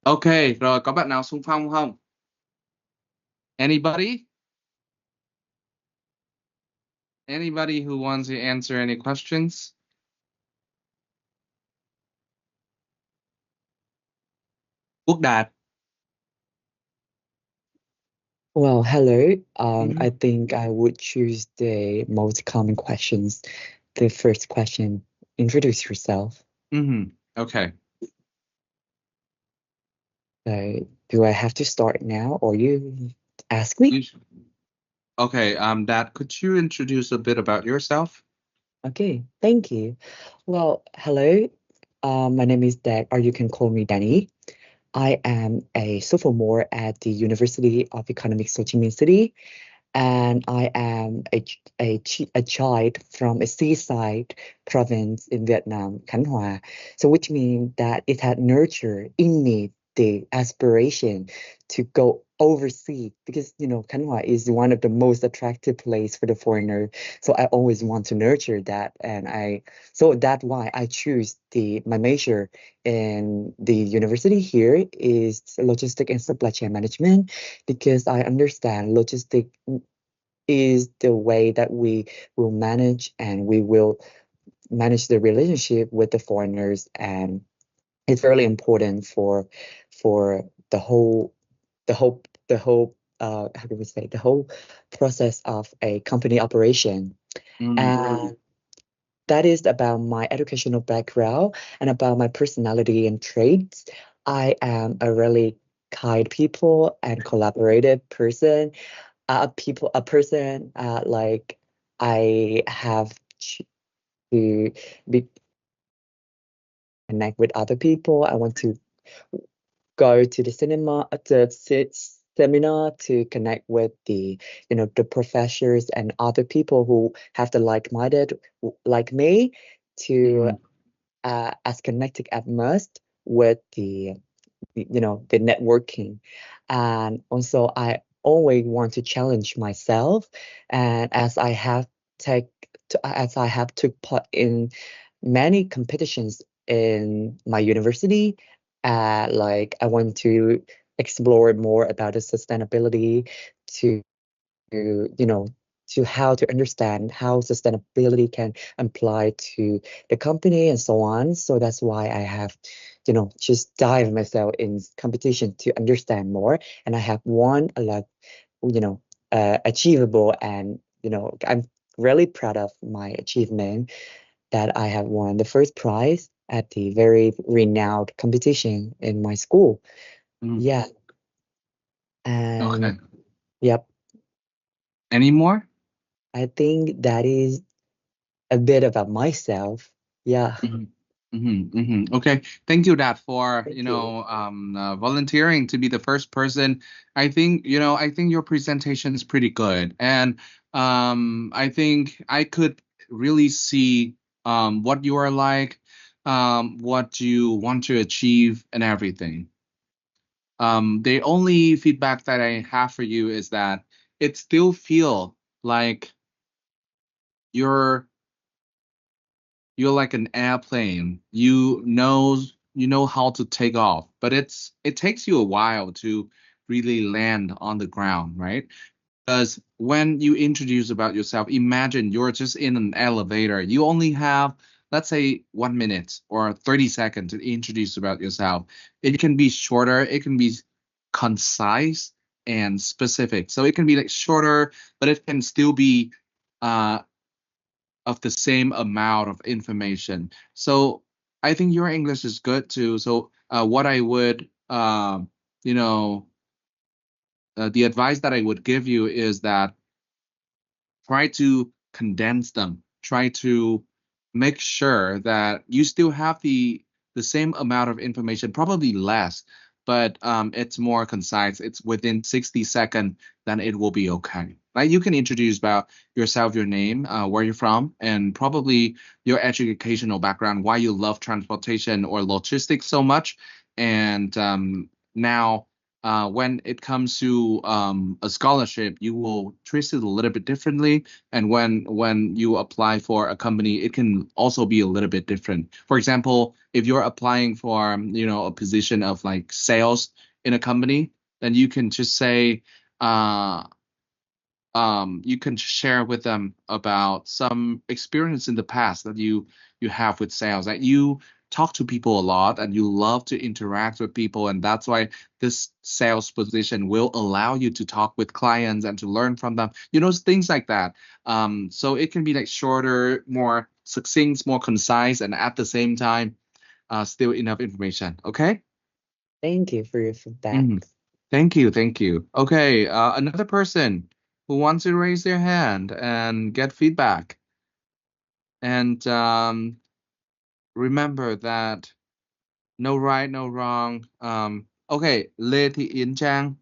Ok, rồi có bạn nào xung phong không? Anybody? Anybody who wants to answer any questions? Quốc Đạt. Well, hello. Mhm. I think I would choose the most common questions. The first question, introduce yourself. Okay. So, do I have to start now or you ask me? Okay, Dad, could you introduce a bit about yourself? Okay, thank you. Well, hello. My name is Dad, or you can call me Danny. I am a sophomore at the University of Economics Ho Chi Minh City, and I am a child from a seaside province in Vietnam, Khánh Hòa. So, which means that it had nurtured in me the aspiration to go overseas because Khánh Hòa is one of the most attractive place for the foreigner. So I always want to nurture that, and so that's why I choose my major in the university here is logistic and supply chain management because I understand logistic is the way that we will manage and we will manage the relationship with the foreigners, and it's really important for the whole how do we say, the whole process of a company operation. And that is about my educational background and about my personality and traits. I am a really kind people and collaborative person, a person like I have to be connect with other people. I want to go to the cinema, to seminar to connect with the professors and other people who have the like-minded like me to as connected as most with the networking. And also I always want to challenge myself, and as I have took part in many competitions in my university, like I want to explore more about the sustainability, to you know to how to understand how sustainability can apply to the company and so on. So that's why I have just dive myself in competition to understand more, and I have won a lot, you know achievable, and I'm really proud of my achievement that I have won the first prize at the very renowned competition in my school. Yeah. And Okay. yep, Any more? I think that is a bit about myself. Yeah. Okay. Thank you, Dad, for Thank you. volunteering to be the first person. I think your presentation is pretty good, and I think I could really see what you are like, what you want to achieve, and everything. The only feedback that I have for you is that it still feel like you're like an airplane. You know how to take off, but it takes you a while to really land on the ground, right? Because when you introduce about yourself, imagine you're just in an elevator. You only have, let's say, 1 minute or 30 seconds to introduce about yourself. It can be shorter, it can be concise and specific. So it can be like shorter, but it can still be uh of the same amount of information. So I think your English is good too. So what I would, you know, the advice that I would give you is that try to condense them. Try to make sure that you still have the same amount of information, probably less, but it's more concise. It's within 60 seconds, then it will be okay. Like you can introduce about yourself, your name, where you're from, and probably your educational background, why you love transportation or logistics so much, and now when it comes to a scholarship, you will treat it a little bit differently. And when you apply for a company, it can also be a little bit different. For example, if you're applying for a position of like sales in a company, then you can just say you can share with them about some experience in the past that you have with sales, that you talk to people a lot and you love to interact with people, and that's why this sales position will allow you to talk with clients and to learn from them, things like that. So it can be like shorter, more succinct, more concise, and at the same time still enough information. Okay. Thank you for your feedback. Thank you. Okay, another person who wants to raise their hand and get feedback. And remember that no right, no wrong. Okay, Lê Thị Yến Trang.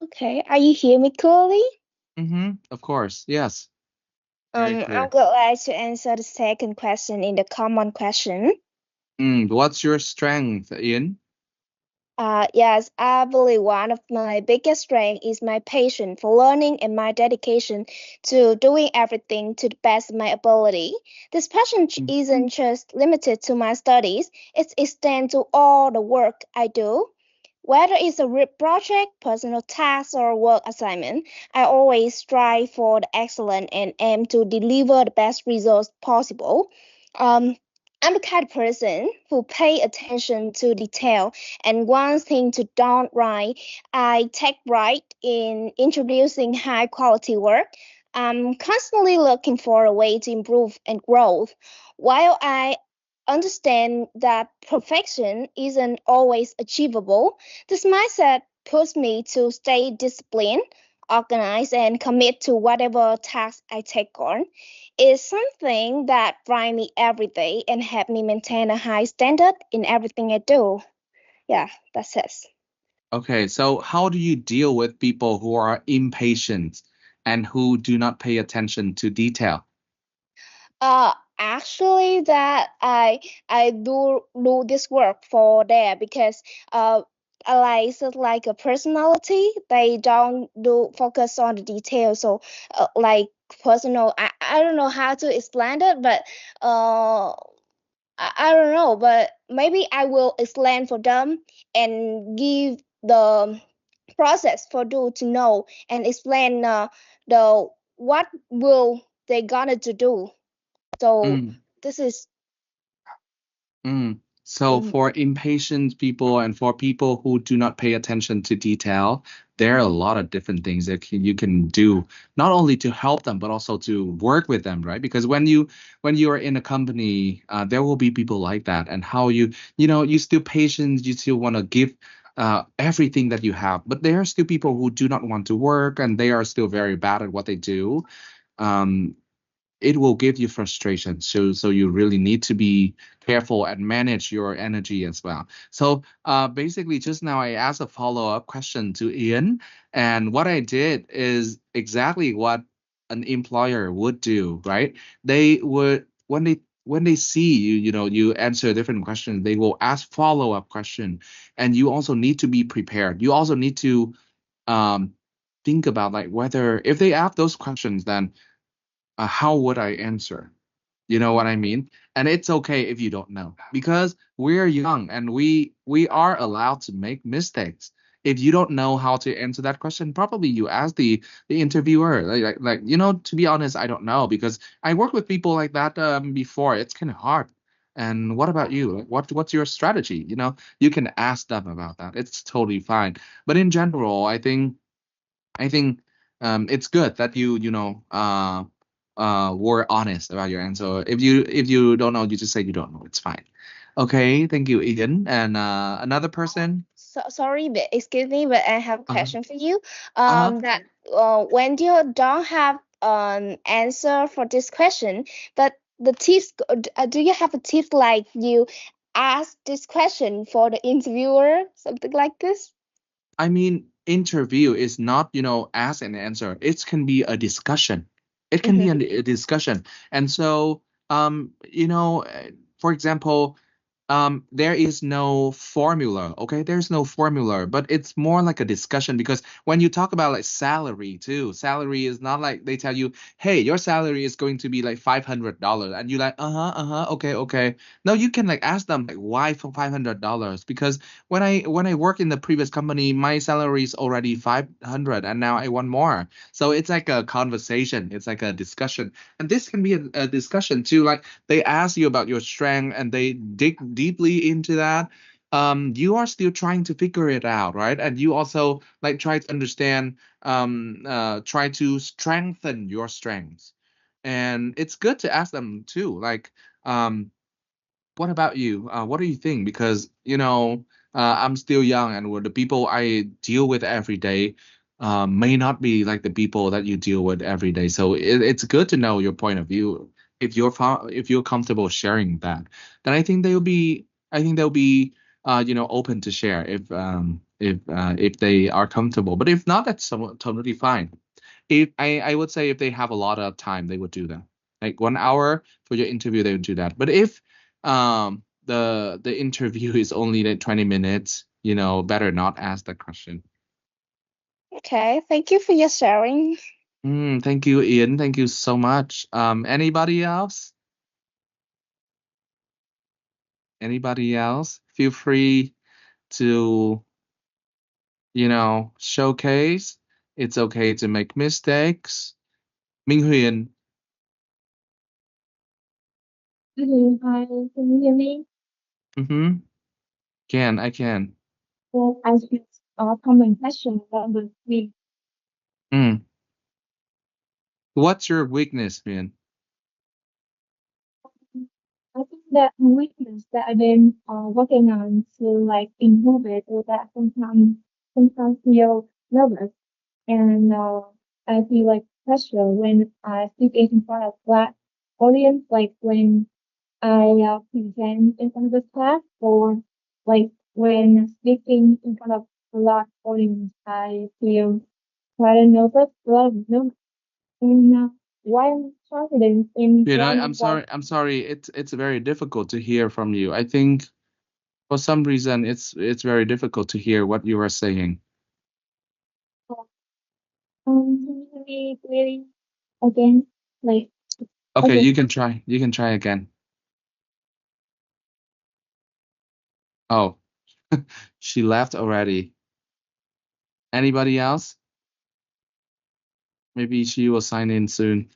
Okay, are you hear me clearly? Of course, yes. Very clear. I'm glad to answer the second question in the common question. What's your strength, Yến? Yes, I believe one of my biggest strengths is my passion for learning and my dedication to doing everything to the best of my ability. This passion isn't just limited to my studies, it extends to all the work I do. Whether it's a group project, personal task, or work assignment, I always strive for the excellence and aim to deliver the best results possible. I'm the kind of person who pay attention to detail and wants things to done right. I take pride in introducing high quality work. I'm constantly looking for a way to improve and grow. While I understand that perfection isn't always achievable, this mindset pushes me to stay disciplined, organized, and commit to whatever task I take on. It's something that drives me every day and help me maintain a high standard in everything I do. Yeah, that's it. Okay, so how do you deal with people who are impatient and who do not pay attention to detail? Actually, that I do this work for there because it's like a personality. They don't do focus on the details. So like personal, I don't know how to explain it, but I don't know, but maybe I will explain for them and give the process for them to know and explain the what will they gonna to do. So this is So for impatient people and for people who do not pay attention to detail, there are a lot of different things that you can do, not only to help them, but also to work with them, right? Because when you are in a company, there will be people like that. And how you still patient, you still want to give everything that you have, but there are still people who do not want to work and they are still very bad at what they do. It will give you frustration. So you really need to be careful and manage your energy as well. So basically, just now I asked a follow-up question to Ian, and what I did is exactly what an employer would do, right? They would when they see you answer different questions, they will ask follow-up question, and you also need to be prepared. You also need to think about like whether if they ask those questions, then how would I answer? You know what I mean? And it's okay if you don't know, because we're young and we are allowed to make mistakes. If you don't know how to answer that question, probably you ask the interviewer. To be honest, I don't know, because I worked with people like that before. It's kind of hard. And what about you? What's your strategy? You can ask them about that. It's totally fine. But in general, I think it's good that were honest about your answer. If you don't know, you just say you don't know. It's fine. Okay, thank you, Ian. And another person. sorry, but excuse me, but I have a question for you. Uh-huh. That when you don't have an answer for this question, but the tips, do you have a tip like you ask this question for the interviewer, something like this? I mean, interview is not, ask and answer. It can be a discussion. It can be a discussion. And so, for example, there is no formula. Okay, there's no formula, but it's more like a discussion, because when you talk about like salary too, salary is not like they tell you, hey, your salary is going to be like $500, and you like, okay. No, you can like ask them like, why for $500? Because when I work in the previous company, my salary is already 500, and now I want more. So it's like a conversation, it's like a discussion, and this can be a discussion too. Like they ask you about your strength and they dig deeply into that. You are still trying to figure it out, right? And you also like try to understand, try to strengthen your strengths. And it's good to ask them too, like, what about you? What do you think? Because I'm still young, and the people I deal with every day may not be like the people that you deal with every day. So it's good to know your point of view. If you're comfortable sharing that, then I think they'll be open to share if they are comfortable. But if not, that's totally fine. If I would say if they have a lot of time, they would do that. Like 1 hour for your interview, they would do that. But if the interview is only like 20 minutes, better not ask that question. Okay, thank you for your sharing. Thank you, Ian. Thank you so much. Anybody else? Anybody else? Feel free to, showcase. It's okay to make mistakes. Minh Huyền. Hi, can you hear me? I can. Well, I speak common question number 3. What's your weakness, Huyền? I think that weakness that I've been working on to like improve it is that sometimes feel nervous and I feel like pressure when I speak in front of that audience, like when I present in front of the class, or like when speaking in front of a large audience, I feel quite nervous, a lot of nervous. And while I'm confident in I'm sorry. It's very difficult to hear from you. I think for some reason it's very difficult to hear what you are saying. can you hear me clearly again? Like, Okay, okay. you can try. You can try again. Oh, she left already. Anybody else? Maybe she will sign in soon.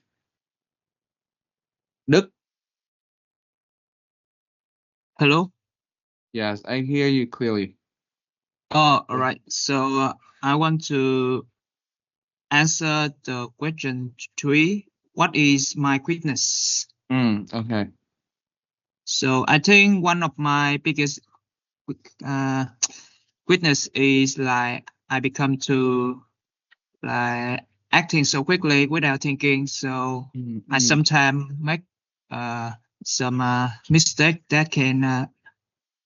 Đức. Hello. Yes, I hear you clearly. Oh, all right. So I want to answer the question 3. What is my weakness? Okay. So I think one of my biggest weakness is like I become to like acting so quickly without thinking. So I sometimes make some mistake that can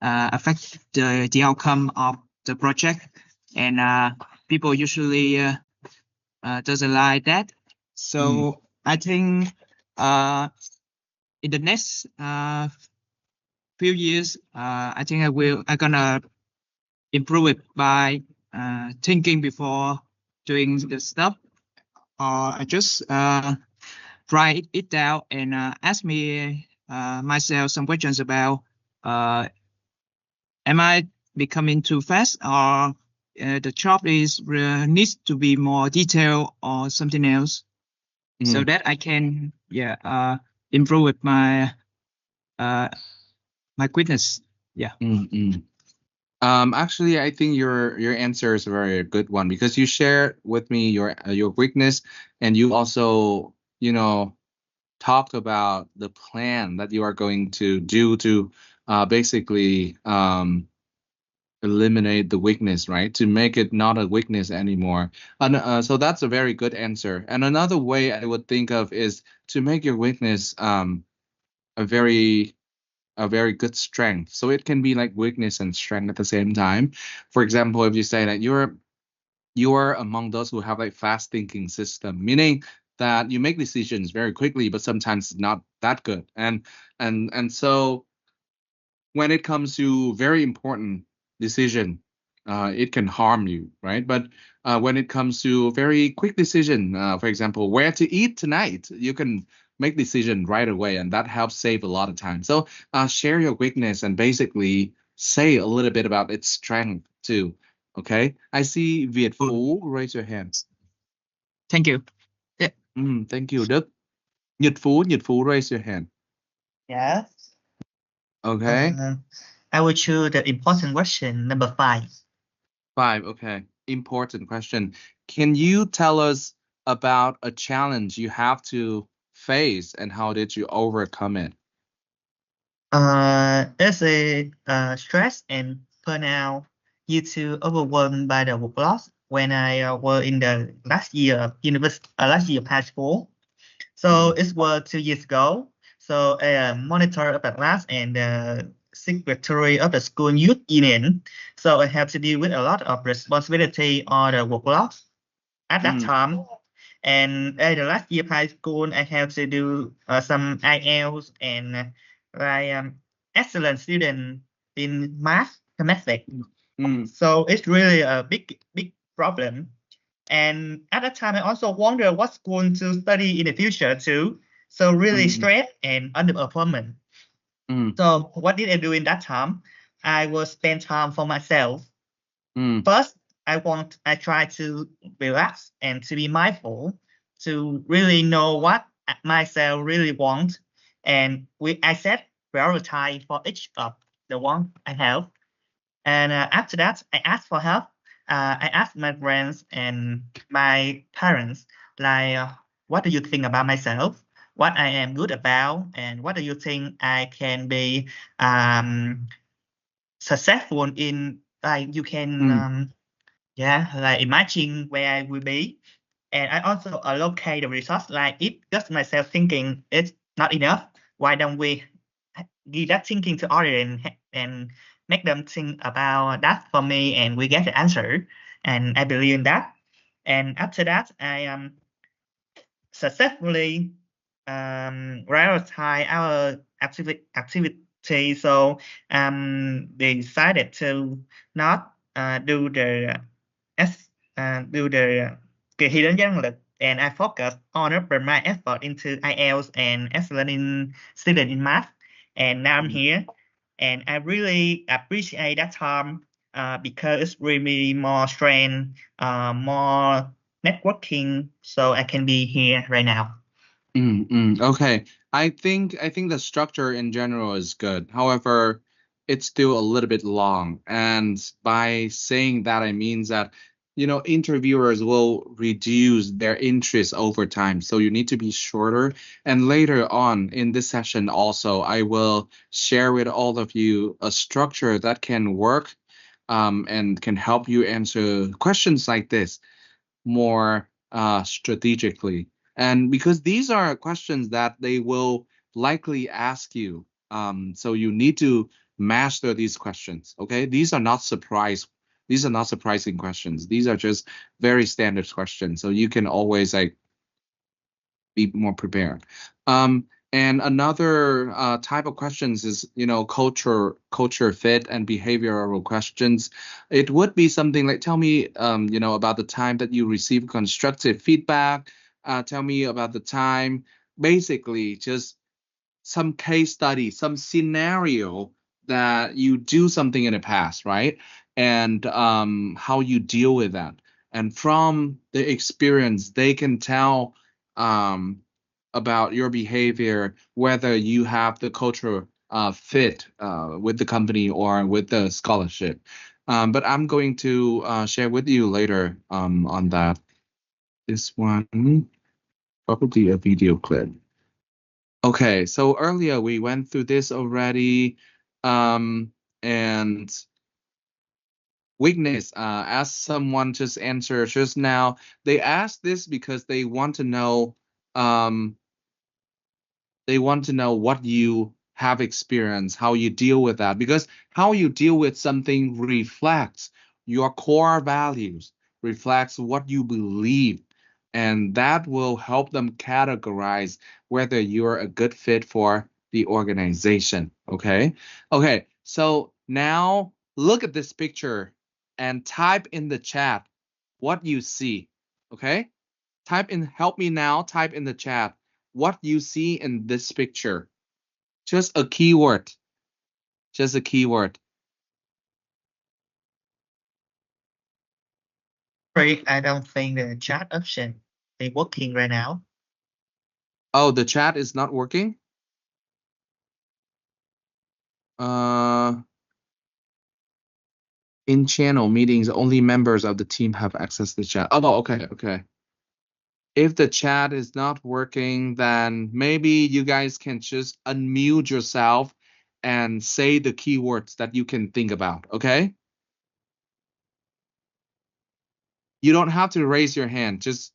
affect the outcome of the project, and people usually doesn't like that. So I think in the next few years, I think I'm gonna improve it by thinking before doing the stuff, or I just write it down and ask me myself some questions about am I becoming too fast, or the job needs to be more detailed or something else, so that I can improve with my my quickness. Actually, I think your answer is a very good one, because you share with me your weakness, and you also talked about the plan that you are going to do to basically eliminate the weakness, right? To make it not a weakness anymore. And so that's a very good answer. And another way I would think of is to make your weakness a very good strength. So it can be like weakness and strength at the same time. For example, if you say that you're among those who have like fast thinking system, meaning that you make decisions very quickly, but sometimes not that good. And so when it comes to very important decision, it can harm you, right? But when it comes to very quick decision, for example, where to eat tonight, you can make decision right away, and that helps save a lot of time. So share your weakness and basically say a little bit about its strength too. Okay, I see Việt Phú, raise your hand. Thank you. Yeah. Thank you, Đức. Nhật Phú, raise your hand. Yes. Okay. I will choose the important question, number 5. 5, okay. Important question. Can you tell us about a challenge you have to face and how did you overcome it? It's a stress and burnout due to overwhelmed by the workload when I was in the last year of high school. So it was 2 years ago. So I am monitor of the class and the secretary of the school youth union. So I have to deal with a lot of responsibility on the workload at that time. And at the last year of high school, I have to do some IELTS and excellent student in mathematics. So it's really a big problem. And at that time, I also wonder what school to study in the future too. So really stressed and underperformance. So what did I do in that time? I will spend time for myself. First, I try to relax and to be mindful to really know what myself really want. And I set priority for each of the one I have. And after that, I ask for help. I asked my friends and my parents, like, what do you think about myself? What I am good about, and what do you think I can be successful in? Like you can, like imagine where I will be. And I also allocate the resource. Like if just myself thinking it's not enough, why don't we give that thinking to others and make them think about that for me, and we get the answer. And I believe in that. And after that, I successfully prioritize our activity. So they decided to not do the kỳ thi đánh giá năng lực, and I focus on put my effort into IELTS and excellent in student in math. And now I'm here, and I really appreciate that time because it's really more strength, more networking, so I can be here right now. Okay. I think the structure in general is good. However, it's still a little bit long. And by saying that, I mean that, interviewers will reduce their interest over time. So you need to be shorter. And later on in this session also, I will share with all of you a structure that can work and can help you answer questions like this more strategically. And because these are questions that they will likely ask you, so you need to master these questions. Okay, these are not surprising questions. These are just very standard questions, so you can always be more prepared. And another type of questions is, culture fit and behavioral questions. It would be something like, tell me, about the time that you received constructive feedback. Tell me about the time, basically just some case study, some scenario that you do something in the past, right? And how you deal with that. And from the experience, they can tell about your behavior, whether you have the cultural fit with the company or with the scholarship. But I'm going to share with you later on that. This one, probably a video clip. Okay, so earlier we went through this already. And weakness, as someone just answered just now, they asked this because they want to know what you have experienced, how you deal with that, because how you deal with something reflects your core values, reflects what you believe, and that will help them categorize whether you're a good fit for the organization. Okay, So now look at this picture and type in the chat what you see. Okay? Help me now, type in the chat what you see in this picture. Just a keyword. Just a keyword. I don't think the chat option is working right now. Oh, the chat is not working? In channel meetings, only members of the team have access to the chat. Oh, okay, okay. If the chat is not working, then maybe you guys can just unmute yourself and say the keywords that you can think about, okay? You don't have to raise your hand, just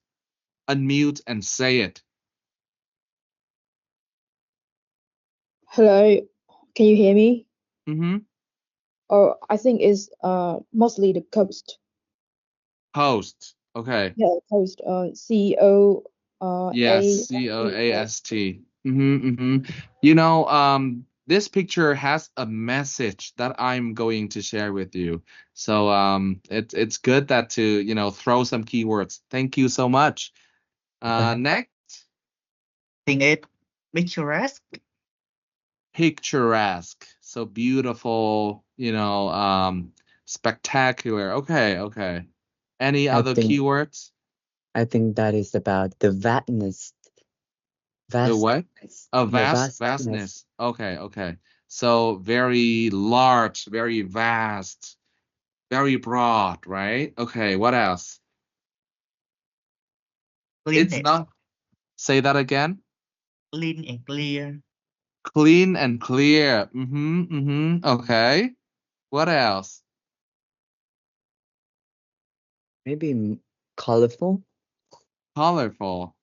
unmute and say it. Hello, can you hear me? Mm-hmm. Oh, I think it's mostly the coast. Coast, okay. Yeah, coast. CEO. Yes, COAST. You know, this picture has a message that I'm going to share with you. So it's good that to throw some keywords. Thank you so much. Next. I think it picturesque. Picturesque. So beautiful, spectacular. Okay, okay. Any other keywords? I think that is about the vastness. The what? Oh, vastness. vastness. Okay, okay. So very large, very vast, very broad, right? Okay, what else? It's not. Say that again. Clean and clear. Clean and clear. Okay. What else? Maybe colorful. Colorful.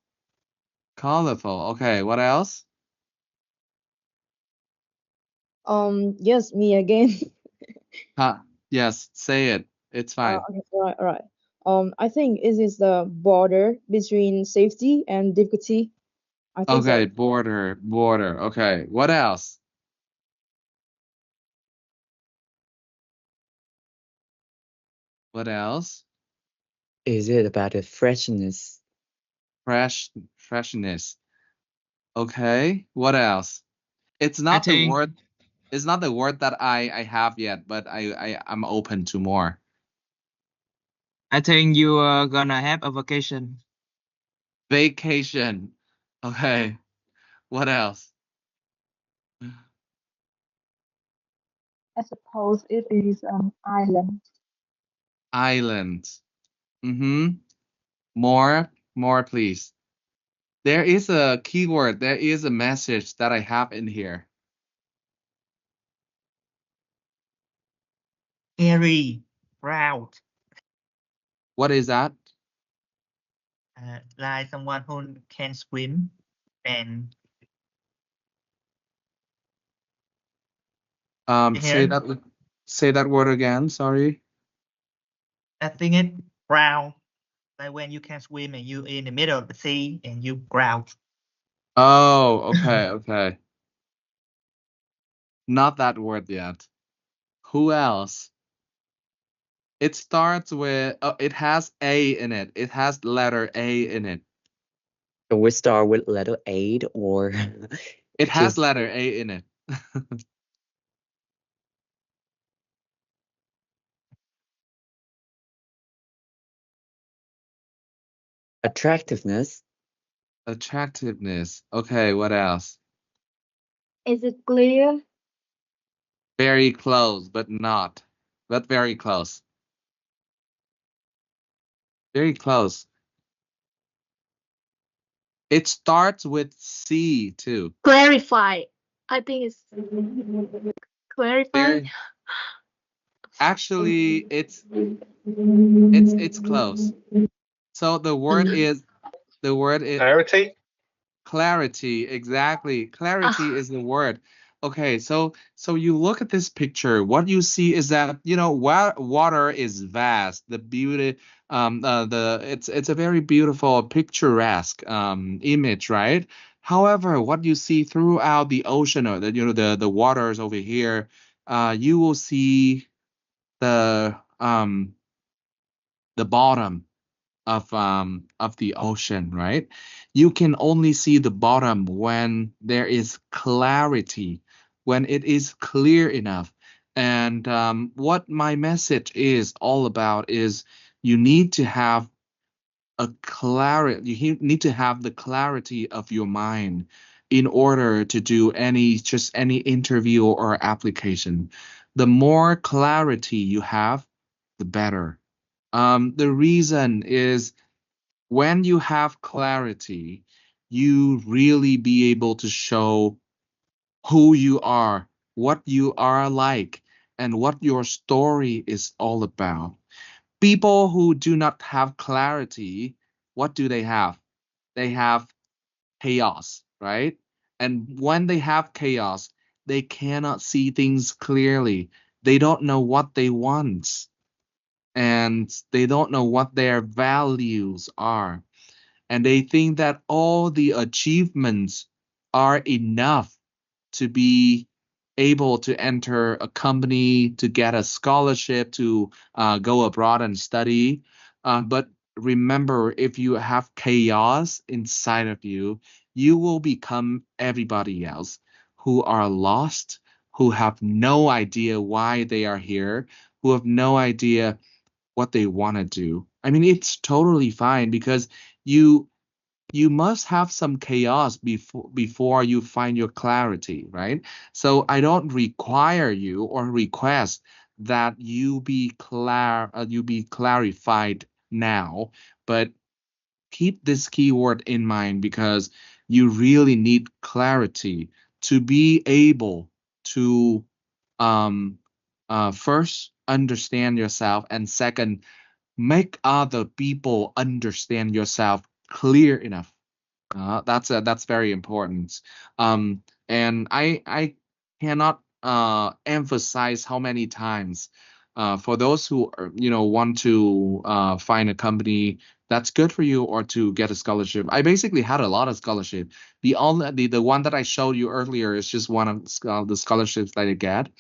Colorful. Okay, what else? Yes, me again. Yes, say it. It's fine. Okay, all right. I think it is the border between safety and difficulty. I think Okay, so. border. Okay, what else? What else? Is it about the freshness? Freshness. Okay, what else? It's not the word. It's not the word that I have yet, but I'm open to more. I think you are gonna have a vacation. Vacation. Okay. What else? I suppose it is an island. Island. More, please. There is a keyword. There is a message that I have in here. Scary, proud. What is that? Like someone who can swim and Say that word again. Sorry. I think it proud. Like when you can swim and you in the middle of the sea and you growl. Oh, okay, okay. Not that word yet. Who else? It starts with, it has A in it. It has letter A in it. So we start with letter A or it has letter A in it. Attractiveness. Attractiveness. Okay, what else? Is it clear? Very close, but not. But very close. Very close. It starts with C too. Clarify. I think it's clarify. Actually, it's close. So the word is clarity. Clarity, exactly. Clarity is the word. Okay, so you look at this picture. What you see is that water is vast. The beauty, it's a very beautiful, picturesque image, right? However, what you see throughout the ocean, or the waters over here, you will see the bottom of the ocean, right? You can only see the bottom when there is clarity, when it is clear enough. And what my message is all about is you need to have you need to have the clarity of your mind in order to do any interview or application. The more clarity you have, the better. The reason is when you have clarity, you really be able to show who you are, what you are like, and what your story is all about. People who do not have clarity, what do they have? They have chaos, right? And when they have chaos, they cannot see things clearly. They don't know what they want, and they don't know what their values are. And they think that all the achievements are enough to be able to enter a company, to get a scholarship, to go abroad and study. But remember, if you have chaos inside of you, you will become everybody else who are lost, who have no idea why they are here, who have no idea what they want to do. I mean, it's totally fine because you must have some chaos before you find your clarity, right? So I don't require you or request that you be clarified now, but keep this keyword in mind because you really need clarity to be able to first understand yourself, and second, make other people understand yourself clear enough. That's very important. And I cannot emphasize how many times for those who want to find a company that's good for you or to get a scholarship. I basically had a lot of scholarship. The one that I showed you earlier is just one of the scholarships that I get.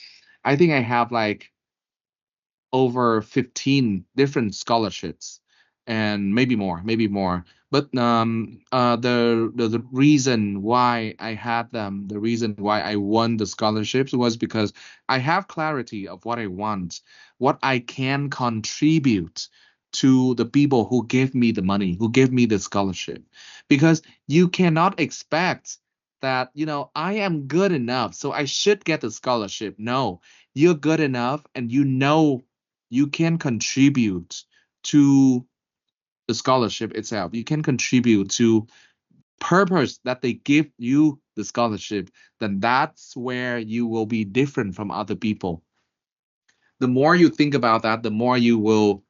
I think I have like over 15 different scholarships and maybe more. But the reason why I had them, the reason why I won the scholarships was because I have clarity of what I want, what I can contribute to the people who give me the money, who give me the scholarship. Because you cannot expect that, I am good enough, so I should get the scholarship. No, you're good enough and you can contribute to the scholarship itself. You can contribute to purpose that they give you the scholarship. Then that's where you will be different from other people. The more you think about that, the more you will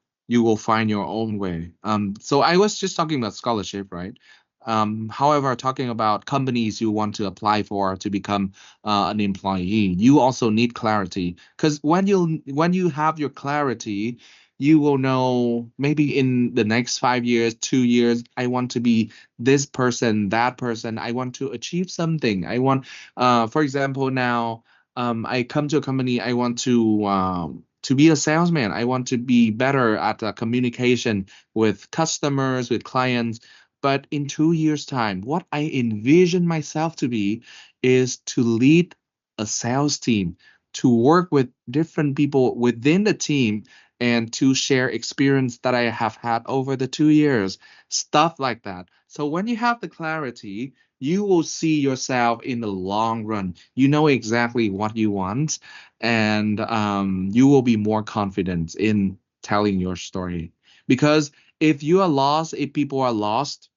find your own way. So I was just talking about scholarship, right? However, talking about companies you want to apply for to become an employee, you also need clarity. Because when you have your clarity, you will know maybe in the next 5 years, 2 years, I want to be this person, that person. I want to achieve something. I want, for example, now I come to a company. I want to be a salesman. I want to be better at communication with customers, with clients. But in 2 years' time, what I envision myself to be is to lead a sales team, to work with different people within the team, and to share experience that I have had over the 2 years, stuff like that. So when you have the clarity, you will see yourself in the long run. You know exactly what you want, and you will be more confident in telling your story. Because if you are lost, if people are lost,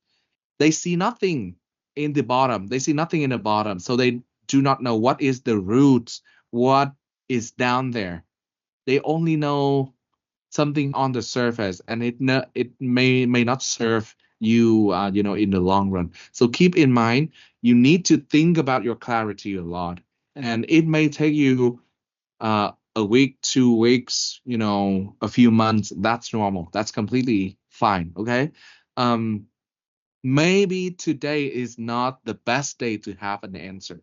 they see nothing in the bottom. They see nothing in the bottom. So they do not know what is the root, what is down there. They only know something on the surface, and it may not serve you in the long run. So keep in mind, you need to think about your clarity a lot, and it may take you a week, 2 weeks, a few months. That's normal. That's completely fine. Okay. Maybe today is not the best day to have an answer.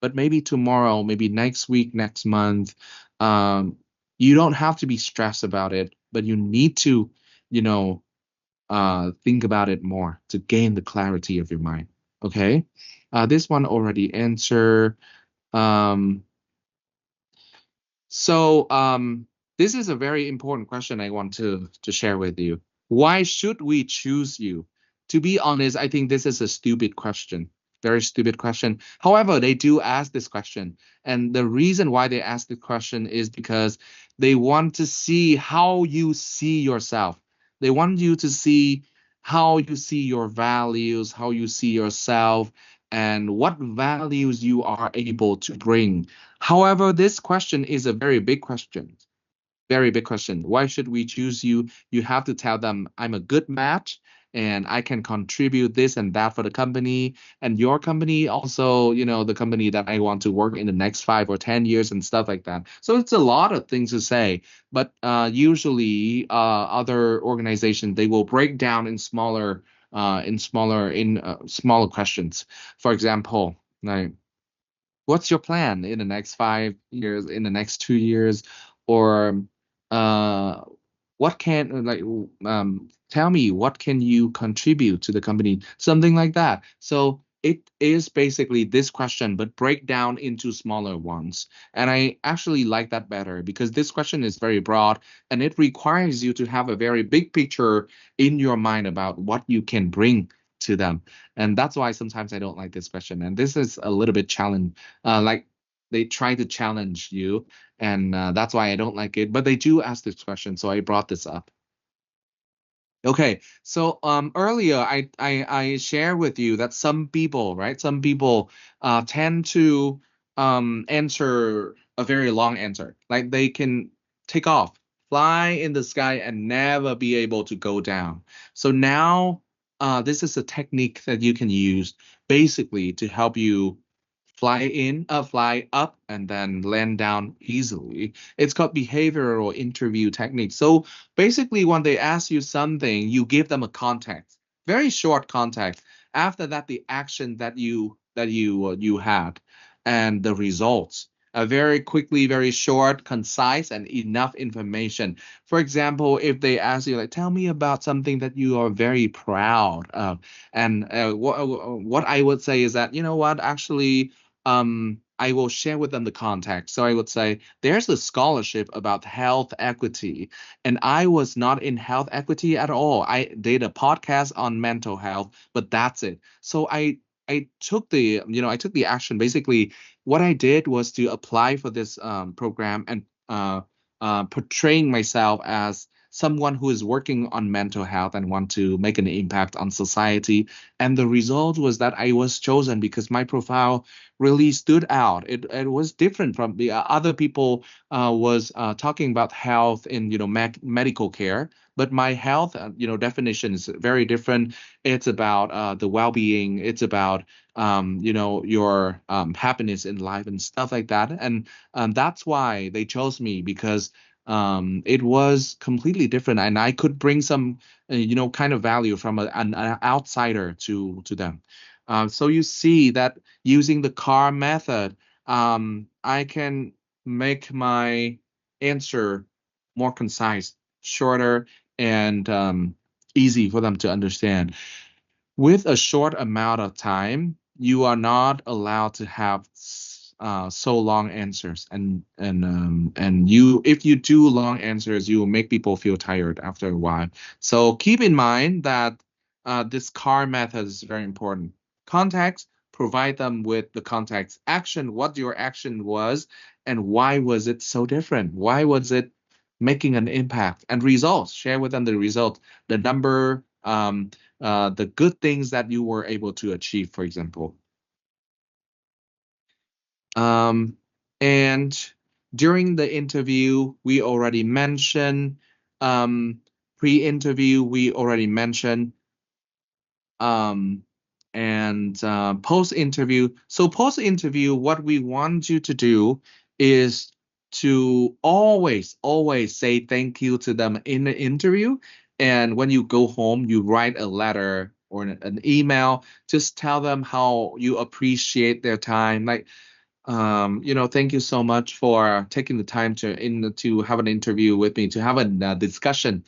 but maybe tomorrow, maybe next week, next month. You don't have to be stressed about it, but you need to, think about it more to gain the clarity of your mind. Okay. This one already answered. This is a very important question I want to share with you. Why should we choose you? To be honest, I think this is a stupid question. Very stupid question. However, they do ask this question. And the reason why they ask the question is because they want to see how you see yourself. They want you to see how you see your values, how you see yourself, and what values you are able to bring. However, this question is a very big question. Very big question. Why should we choose you? You have to tell them, I'm a good match and I can contribute this and that for the company. And your company also, the company that I want to work in the next 5 or 10 years and stuff like that. So it's a lot of things to say. But usually other organizations, they will break down in smaller questions. For example, like, what's your plan in the next 5 years, in the next 2 years, or tell me what can you contribute to the company, something like that. So it is basically this question, but break down into smaller ones. And I actually like that better because this question is very broad and it requires you to have a very big picture in your mind about what you can bring to them. And that's why sometimes I don't like this question. And this is a little bit challenge, like they try to challenge you, and that's why I don't like it. But they do ask this question, so I brought this up. Okay, so earlier I shared with you that some people, right? Some people tend to answer a very long answer, like they can take off, fly in the sky, and never be able to go down. So now this is a technique that you can use basically to help you fly up and then land down easily. It's called behavioral interview technique. So basically, when they ask you something, you give them a context, very short context. After that, the action that you had, and the results. Very quickly, very short, concise, and enough information. For example, if they ask you, like, tell me about something that you are very proud of, and what I would say is that, you know what, actually, I will share with them the context. So I would say there's a scholarship about health equity, and I was not in health equity at all. I did a podcast on mental health, but that's it. So I took the action. Basically, what I did was to apply for this program and portraying myself as someone who is working on mental health and want to make an impact on society. And the result was that I was chosen because my profile really stood out. It was different from the other people was talking about health in medical care, but my health definition is very different. It's about the well-being. It's about your happiness in life and stuff like that. And that's why they chose me, because it was completely different, and I could bring some kind of value from an outsider to them. So you see that using the CAR method, I can make my answer more concise, shorter, and easy for them to understand. With a short amount of time, you are not allowed to have so long answers, and if you do long answers, you will make people feel tired after a while. So keep in mind that this CAR method is very important. Context, provide them with the context. Action, what your action was, and why was it so different? Why was it making an impact? And results, share with them the result, the number, the good things that you were able to achieve, for example. And during the interview, we already mentioned, pre-interview, we already mentioned, and post-interview. So post-interview, what we want you to do is to always say thank you to them in the interview. And when you go home, you write a letter or an email. Just tell them how you appreciate their time. Like, thank you so much for taking the time to have an interview with me, to have a discussion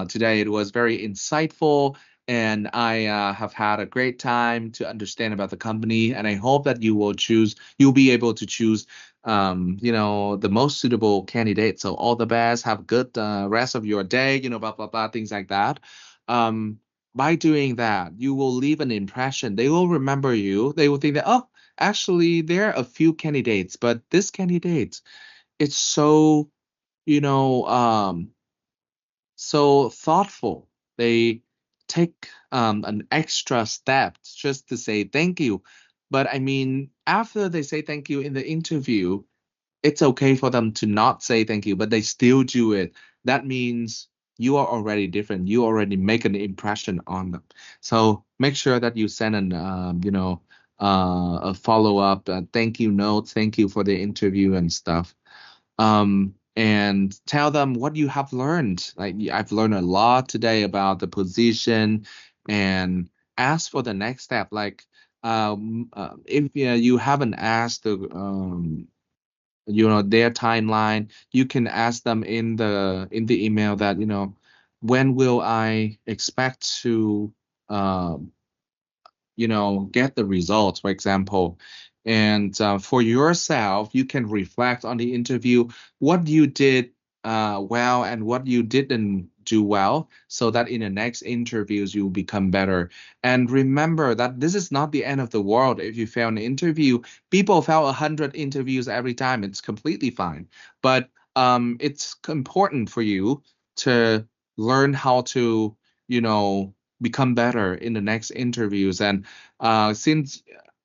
today. It was very insightful, and I have had a great time to understand about the company. And I hope that you'll be able to choose, the most suitable candidate. So all the best. Have a good rest of your day. Blah blah blah, things like that. By doing that, you will leave an impression. They will remember you. They will think that, oh, actually, there are a few candidates, but this candidate, it's so, so thoughtful. They take an extra step just to say thank you. But I mean, after they say thank you in the interview, it's okay for them to not say thank you, but they still do it. That means you are already different. You already make an impression on them. So make sure that you send a follow-up thank you note. Thank you for the interview and stuff. And tell them what you have learned. Like, I've learned a lot today about the position, and ask for the next step. Like, if you haven't asked their timeline, you can ask them in the email that, when will I expect to get the results, for example. And for yourself, you can reflect on the interview, what you did well and what you didn't do well, so that in the next interviews you become better. And remember that this is not the end of the world. If you fail an interview, people fail 100 interviews every time. It's completely fine. But it's important for you to learn how to, become better in the next interviews. And since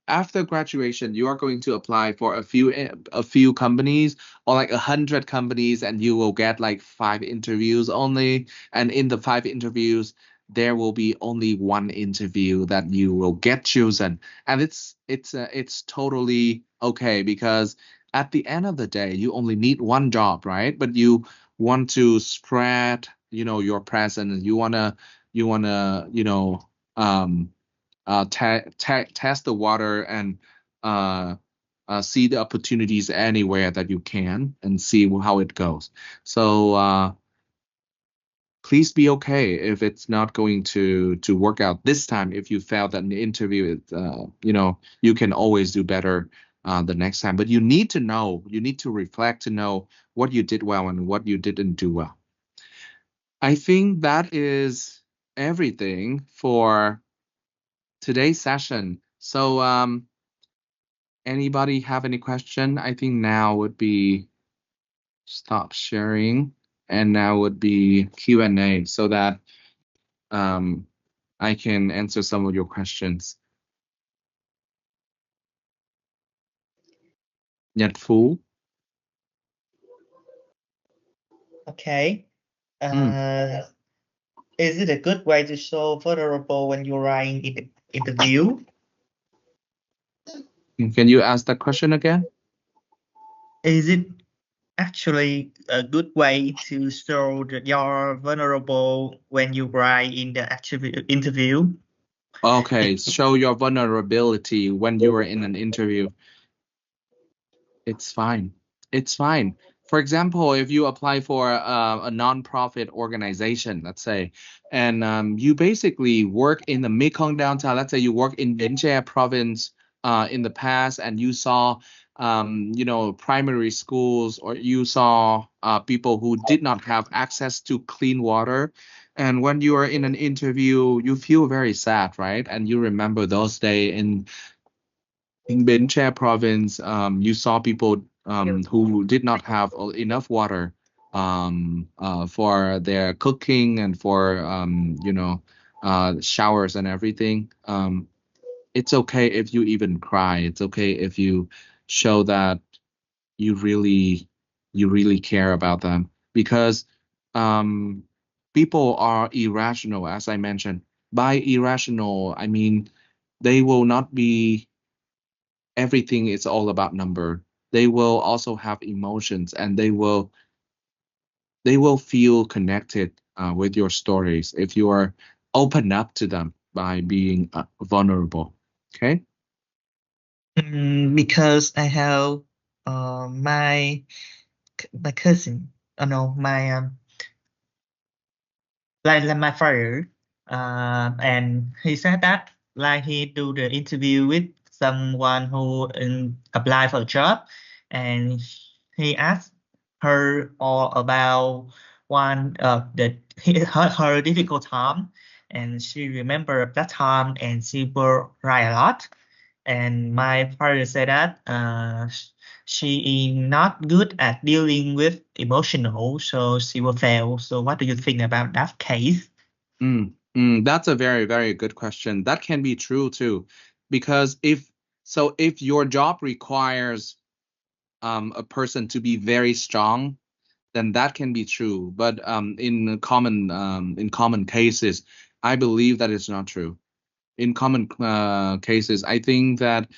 after graduation, you are going to apply for a few companies, or like 100 companies, and you will get like 5 interviews only. And in the 5 interviews, there will be only 1 interview that you will get chosen. And it's totally okay, because at the end of the day, you only need 1 job, right? But you want to spread, your presence. You wanna test the water, and see the opportunities anywhere that you can, and see how it goes. So please be okay if it's not going to work out this time. If you failed an interview, you can always do better the next time. But you need to reflect to know what you did well and what you didn't do well. I think that is everything for today's session. So anybody have any question? I think now would be stop sharing, and now would be Q&A, so that I can answer some of your questions. Nhật Phú. Okay. Is it a good way to show vulnerable when you're writing in the interview? Can you ask that question again? Is it actually a good way to show that you're vulnerable when you write in the interview? Okay, show your vulnerability when you are in an interview. It's fine. It's fine. For example, if you apply for a non-profit organization, let's say, and you basically work in the Mekong downtown. Let's say you work in Bến province in the past, and you saw primary schools, or you saw people who did not have access to clean water. And when you are in an interview, you feel very sad, right? And you remember those days in Bến Tre province. You saw people who did not have enough water for their cooking and for showers and everything. It's okay if you even cry. It's okay if you show that you really care about them, because people are irrational, as I mentioned. By irrational, I mean they will not be everything is all about number. They will also have emotions, and they will feel connected with your stories if you are open up to them by being vulnerable. Okay. Because I have my cousin. No, my like my father. And he said that like he do the interview with someone who apply for a job, and he asked her all about one her difficult time, and she remembered that time, and she will cry a lot. And my father said that she is not good at dealing with emotional, so she will fail. So what do you think about that case? That's a very, very good question. That can be true too, because if your job requires a person to be very strong, then that can be true. But in common cases, I believe that it's not true. In common cases, I think that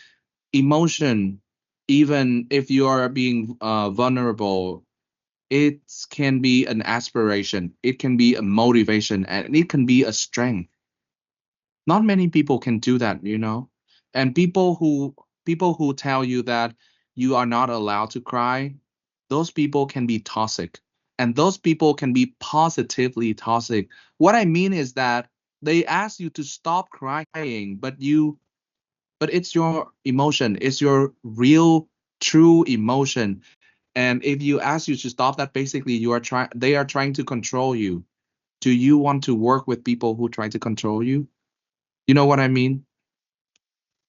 emotion, even if you are being vulnerable, it can be an aspiration, it can be a motivation, and it can be a strength. Not many people can do that, you know. And people who tell you that you are not allowed to cry, those people can be toxic, and those people can be positively toxic. What I mean is that they ask you to stop crying, but it's your emotion, it's your real true emotion. And if you ask you to stop that, basically they are trying to control you. Do you want to work with people who try to control you? You know what I mean?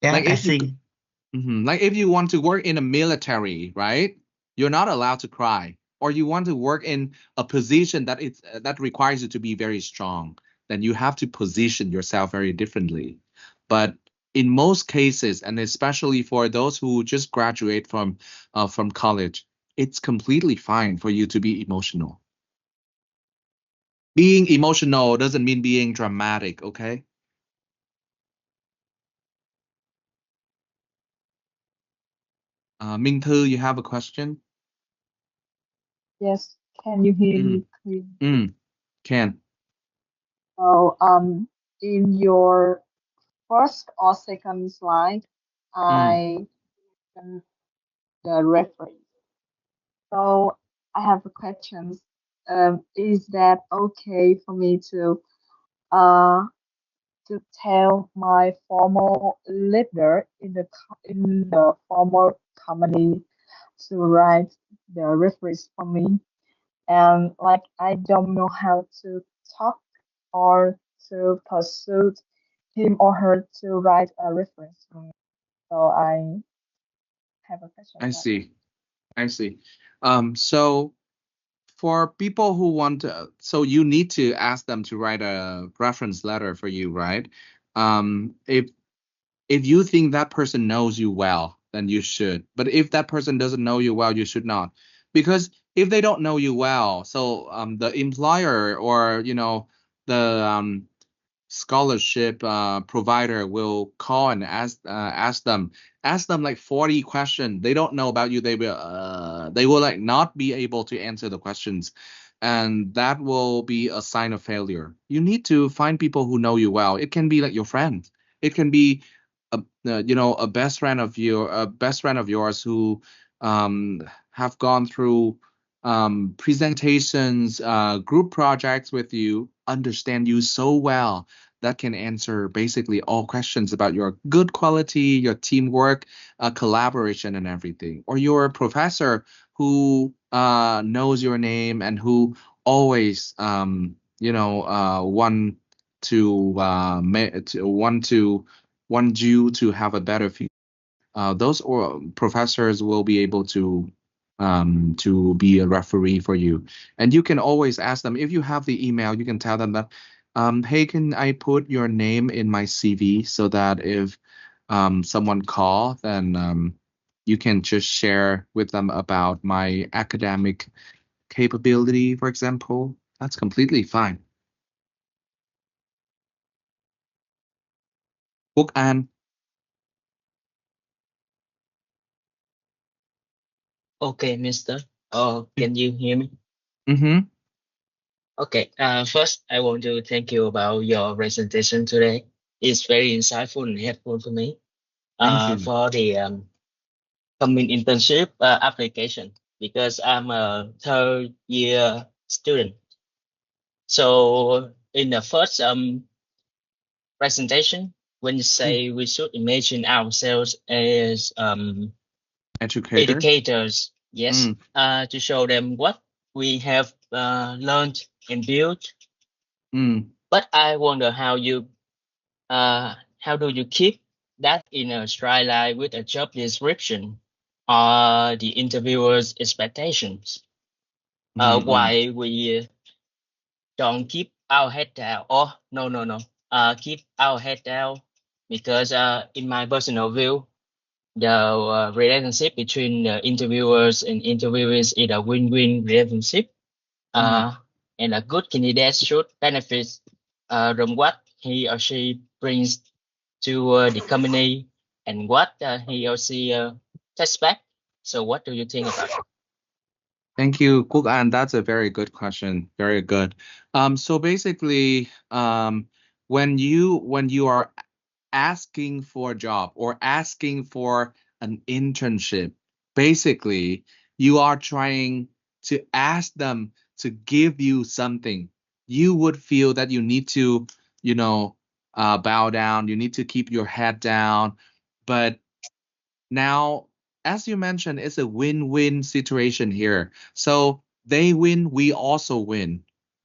Yeah, Like I if you see. like if you want to work in a military, right? You're not allowed to cry. Or you want to work in a position that requires you to be very strong, then you have to position yourself very differently. But in most cases, and especially for those who just graduate from college, it's completely fine for you to be emotional. Being emotional doesn't mean being dramatic, okay? Minh Thư, you have a question? Yes, can you hear Mm. me clearly? Can. So, in your first or second slide, I mentioned the reference. So, I have a question. Is that okay for me uh to tell my former leader in the former company to write the reference for me? And like I don't know how to talk or to pursue him or her to write a reference for me. So I have a question I about that. see. I see. So for people who want to, so you need to ask them to write a reference letter for you, right? If you think that person knows you well, then you should. But if that person doesn't know you well, you should not. Because if they don't know you well, so the employer or the scholarship provider will call and ask them like 40 questions. They don't know about you. They will like not be able to answer the questions, and that will be a sign of failure. You need to find people who know you well. It can be like your friend. It can be a best friend of yours who have gone through presentations, group projects with you, understand you so well that can answer basically all questions about your good quality, your teamwork, collaboration, and everything. Or your professor who knows your name and who always want you to have a better future. Those or professors will be able to be a referee for you, and you can always ask them. If you have the email, you can tell them that, hey, can I put your name in my CV so that if someone call, then you can just share with them about my academic capability, for example. That's completely fine. Quốc An. Okay, Mister. Oh, can you hear me? Mm-hmm. Okay. First, I want to thank you about your presentation today. It's very insightful and helpful for me. Thank you. for the coming internship application because I'm a third year student. So in the first presentation, when you say we should imagine ourselves as educators, yes, to show them what we have learned and built. But I wonder how do you keep that in a straight line with a job description or the interviewer's expectations? Why we don't keep our head down? Or no. Keep our head down because in my personal view, the relationship between the interviewers and interviewees is a win-win relationship. And a good candidate should benefit from what he or she brings to the company and what he or she takes back. So what do you think about it? Thank you, Quốc An. That's a very good question. Very good. So basically, when you are asking for a job or asking for an internship, basically you are trying to ask them to give you something. You would feel that you need to, bow down. You need to keep your head down. But now, as you mentioned, it's a win-win situation here. So they win, we also win.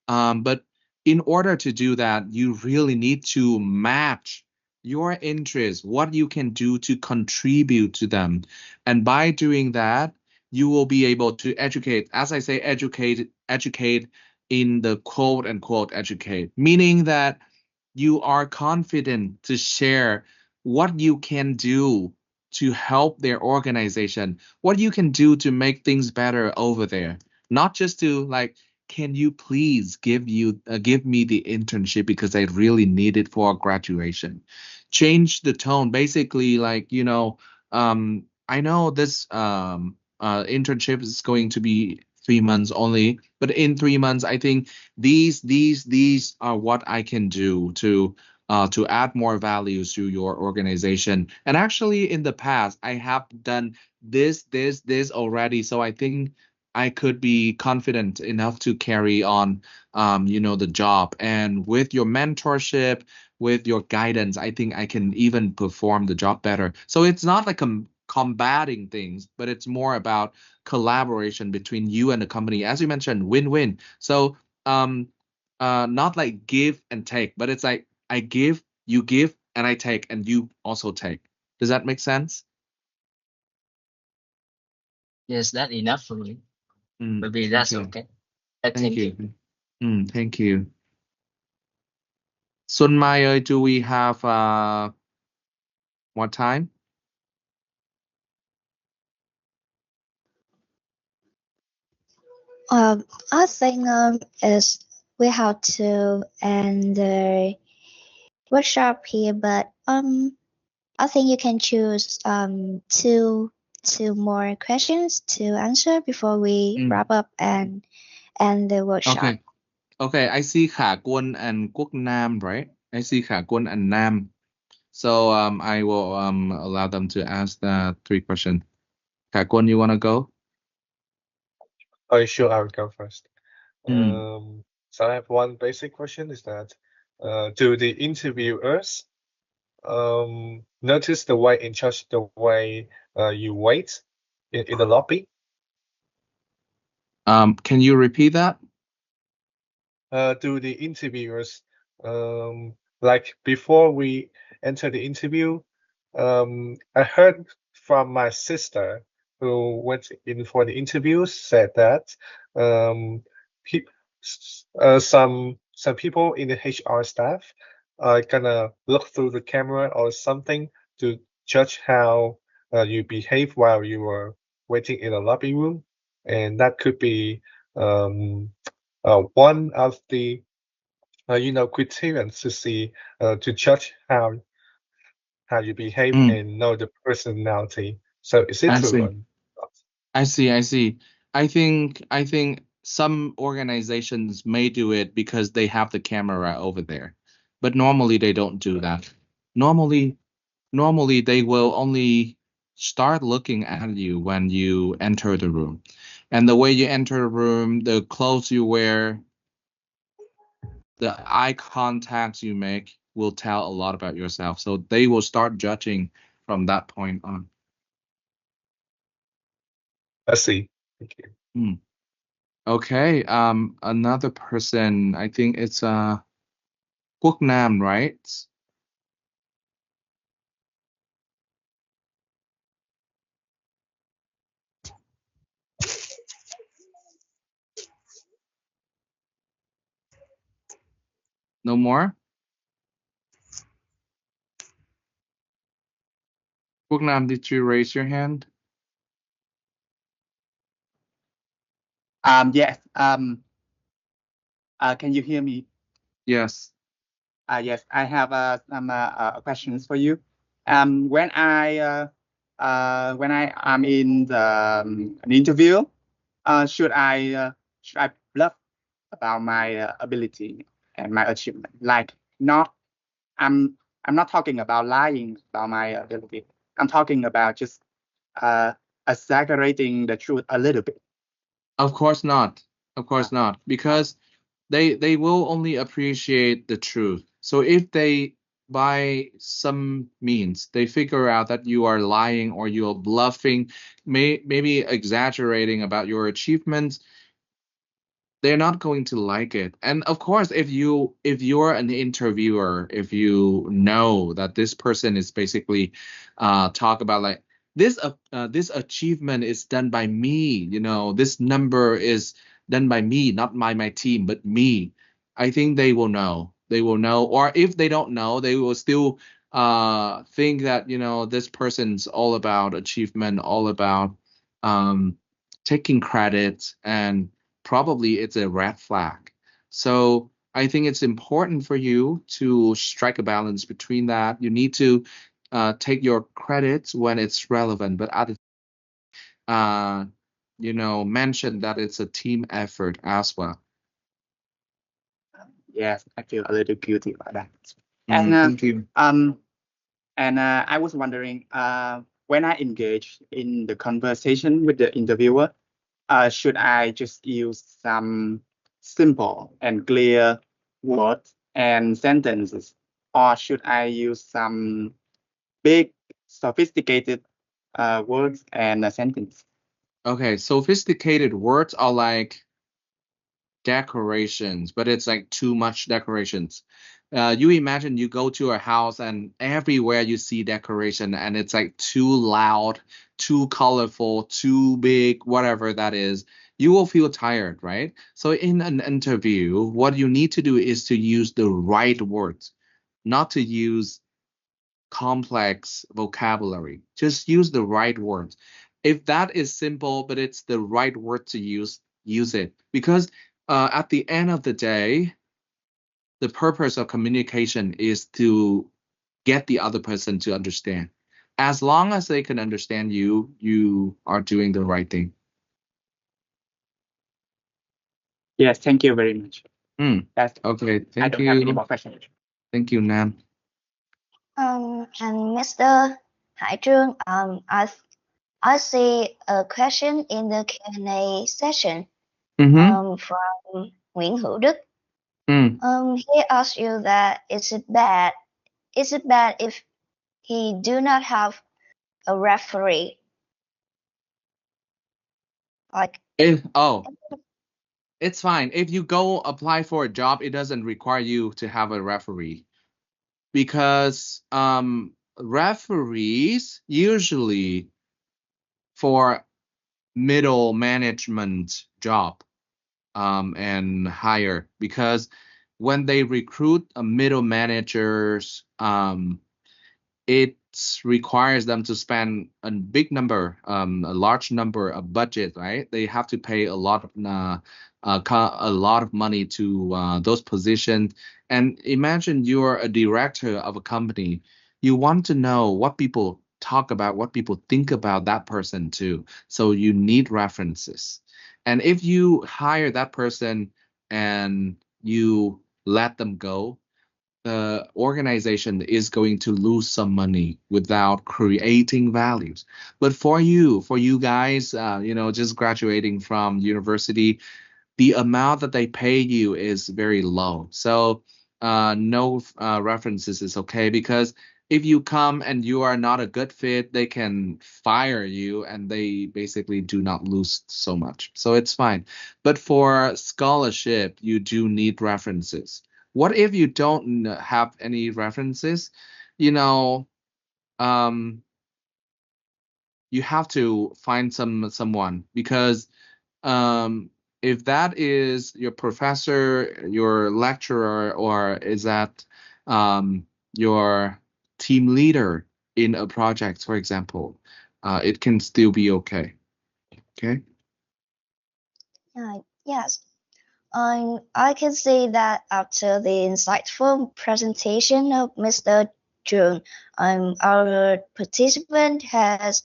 But in order to do that, you really need to match your interests, what you can do to contribute to them. And by doing that, you will be able to educate. As I say, educate in the quote unquote educate, meaning that you are confident to share what you can do to help their organization, what you can do to make things better over there. Not just to like, can you please give me the internship because I really need it for graduation. Change the tone. Basically, like, I know this internship is going to be 3 months only, but in 3 months, I think these are what I can do to add more values to your organization. And actually, in the past, I have done this already. So I think I could be confident enough to carry on, the job. And with your mentorship, with your guidance, I think I can even perform the job better. So it's not like combating things, but it's more about collaboration between you and the company. As you mentioned, win-win. So not like give and take, but it's like I give, you give, and I take, and you also take. Does that make sense? Yes, that's enough for me. Maybe that's okay. Thank you. Thank you. Xuân Mai ơi, do we have more time? I think is we have to end the workshop here, but I think you can choose two more questions to answer before we wrap up and end the workshop. Okay. I see Khả Quân and Quốc Nam, right? I see Khả Quân and Nam. So I will allow them to ask the 3 questions. Khả Quân, you want to go? Oh, sure, I will go first. So I have one basic question: is that do the interviewers notice the way in charge the way you wait in the lobby? Can you repeat that? Do the interviewers like before we enter the interview? I heard from my sister who went in for the interview said that some people in the HR staff are gonna look through the camera or something to judge how you behave while you were waiting in a lobby room, and that could be one of the criterion to see to judge how you behave and know the personality. So is it true? I see. I think some organizations may do it because they have the camera over there, but normally they don't do that. Normally, normally they will only start looking at you when you enter the room. And the way you enter a room, the clothes you wear, the eye contacts you make will tell a lot about yourself. So they will start judging from that point on. I see. Thank you. Okay, another person, I think it's Quốc Nam, right? No more? Quốc Nam, did you raise your hand? Yes. Can you hear me? Yes. Yes, I have some questions for you. When I am in an interview, should I bluff about my ability and my achievement? Like, I'm not talking about lying about my ability. I'm talking about just exaggerating the truth a little bit. Of course not. Of course not. Because they will only appreciate the truth. So if they, by some means, they figure out that you are lying or you are bluffing, maybe exaggerating about your achievements, they're not going to like it. And of course, if you're an interviewer, if you know that this person is basically talk about like this achievement is done by me, this number is done by me, not by my team, but me, I think they will know. They will know. Or if they don't know, they will still think that this person's all about achievement, all about taking credit, and probably it's a red flag. So I think it's important for you to strike a balance between that. You need to take your credits when it's relevant, but at mention that it's a team effort as well. Yes, I feel a little guilty about that. Thank you. And I was wondering, when I engage in the conversation with the interviewer, should I just use some simple and clear words and sentences, or should I use some big, sophisticated words and sentences? Okay, sophisticated words are like decorations, but it's like too much decorations. You imagine you go to a house and everywhere you see decoration and it's like too loud, too colorful, too big, whatever that is, you will feel tired, right? So in an interview, what you need to do is to use the right words, not to use complex vocabulary. Just use the right words. If that is simple, but it's the right word to use it. Because at the end of the day, the purpose of communication is to get the other person to understand. As long as they can understand you, you are doing the right thing. Yes, thank you very much. That's okay. Thank I don't you. have any more questions. Thank you, Nam. And Mr. Hải Trương, I see a question in the Q&A session from Nguyễn Hữu Đức. He asked you that is it bad if he do not have a referee? Like it's fine. If you go apply for a job, it doesn't require you to have a referee. Because referees usually for middle management job and hire, because when they recruit a middle managers, it requires them to spend a big number, a large number of budget, right? They have to pay a lot of money to those positions. And imagine you're a director of a company. You want to know what people talk about, what people think about that person too. So you need references. And if you hire that person and you let them go, the organization is going to lose some money without creating values. But for you guys, just graduating from university, the amount that they pay you is very low. So no references is okay, because if you come and you are not a good fit, they can fire you and they basically do not lose so much. So it's fine. But for scholarship, you do need references. What if you don't have any references? You have to find someone, because if that is your professor, your lecturer, or is that your team leader in a project, for example, it can still be okay. Okay. Yes. I can see that after the insightful presentation of Mr. Jung, our participant has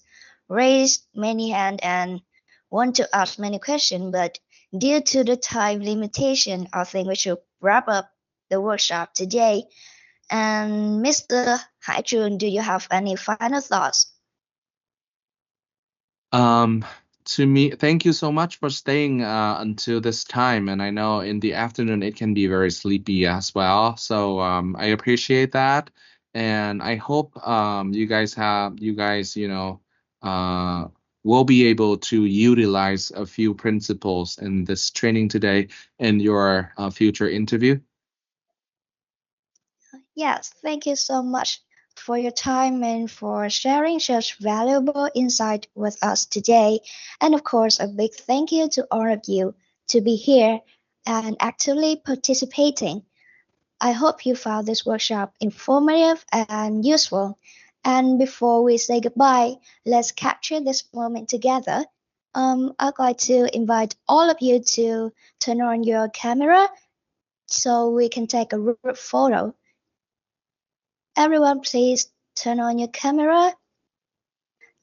raised many hands and want to ask many questions, but due to the time limitation, I think we should wrap up the workshop today. And Mr. Haijun, do you have any final thoughts? To me, thank you so much for staying until this time. And I know in the afternoon it can be very sleepy as well. So I appreciate that. And I hope you guys will be able to utilize a few principles in this training today in your future interview. Yes, thank you so much for your time and for sharing such valuable insight with us today. And of course, a big thank you to all of you to be here and actively participating. I hope you found this workshop informative and useful. And before we say goodbye, let's capture this moment together. I'd like to invite all of you to turn on your camera so we can take a group photo. Everyone, please turn on your camera.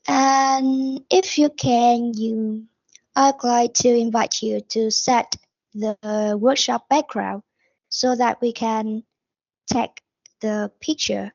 And if you can, I'd like to invite you to set the workshop background so that we can take the picture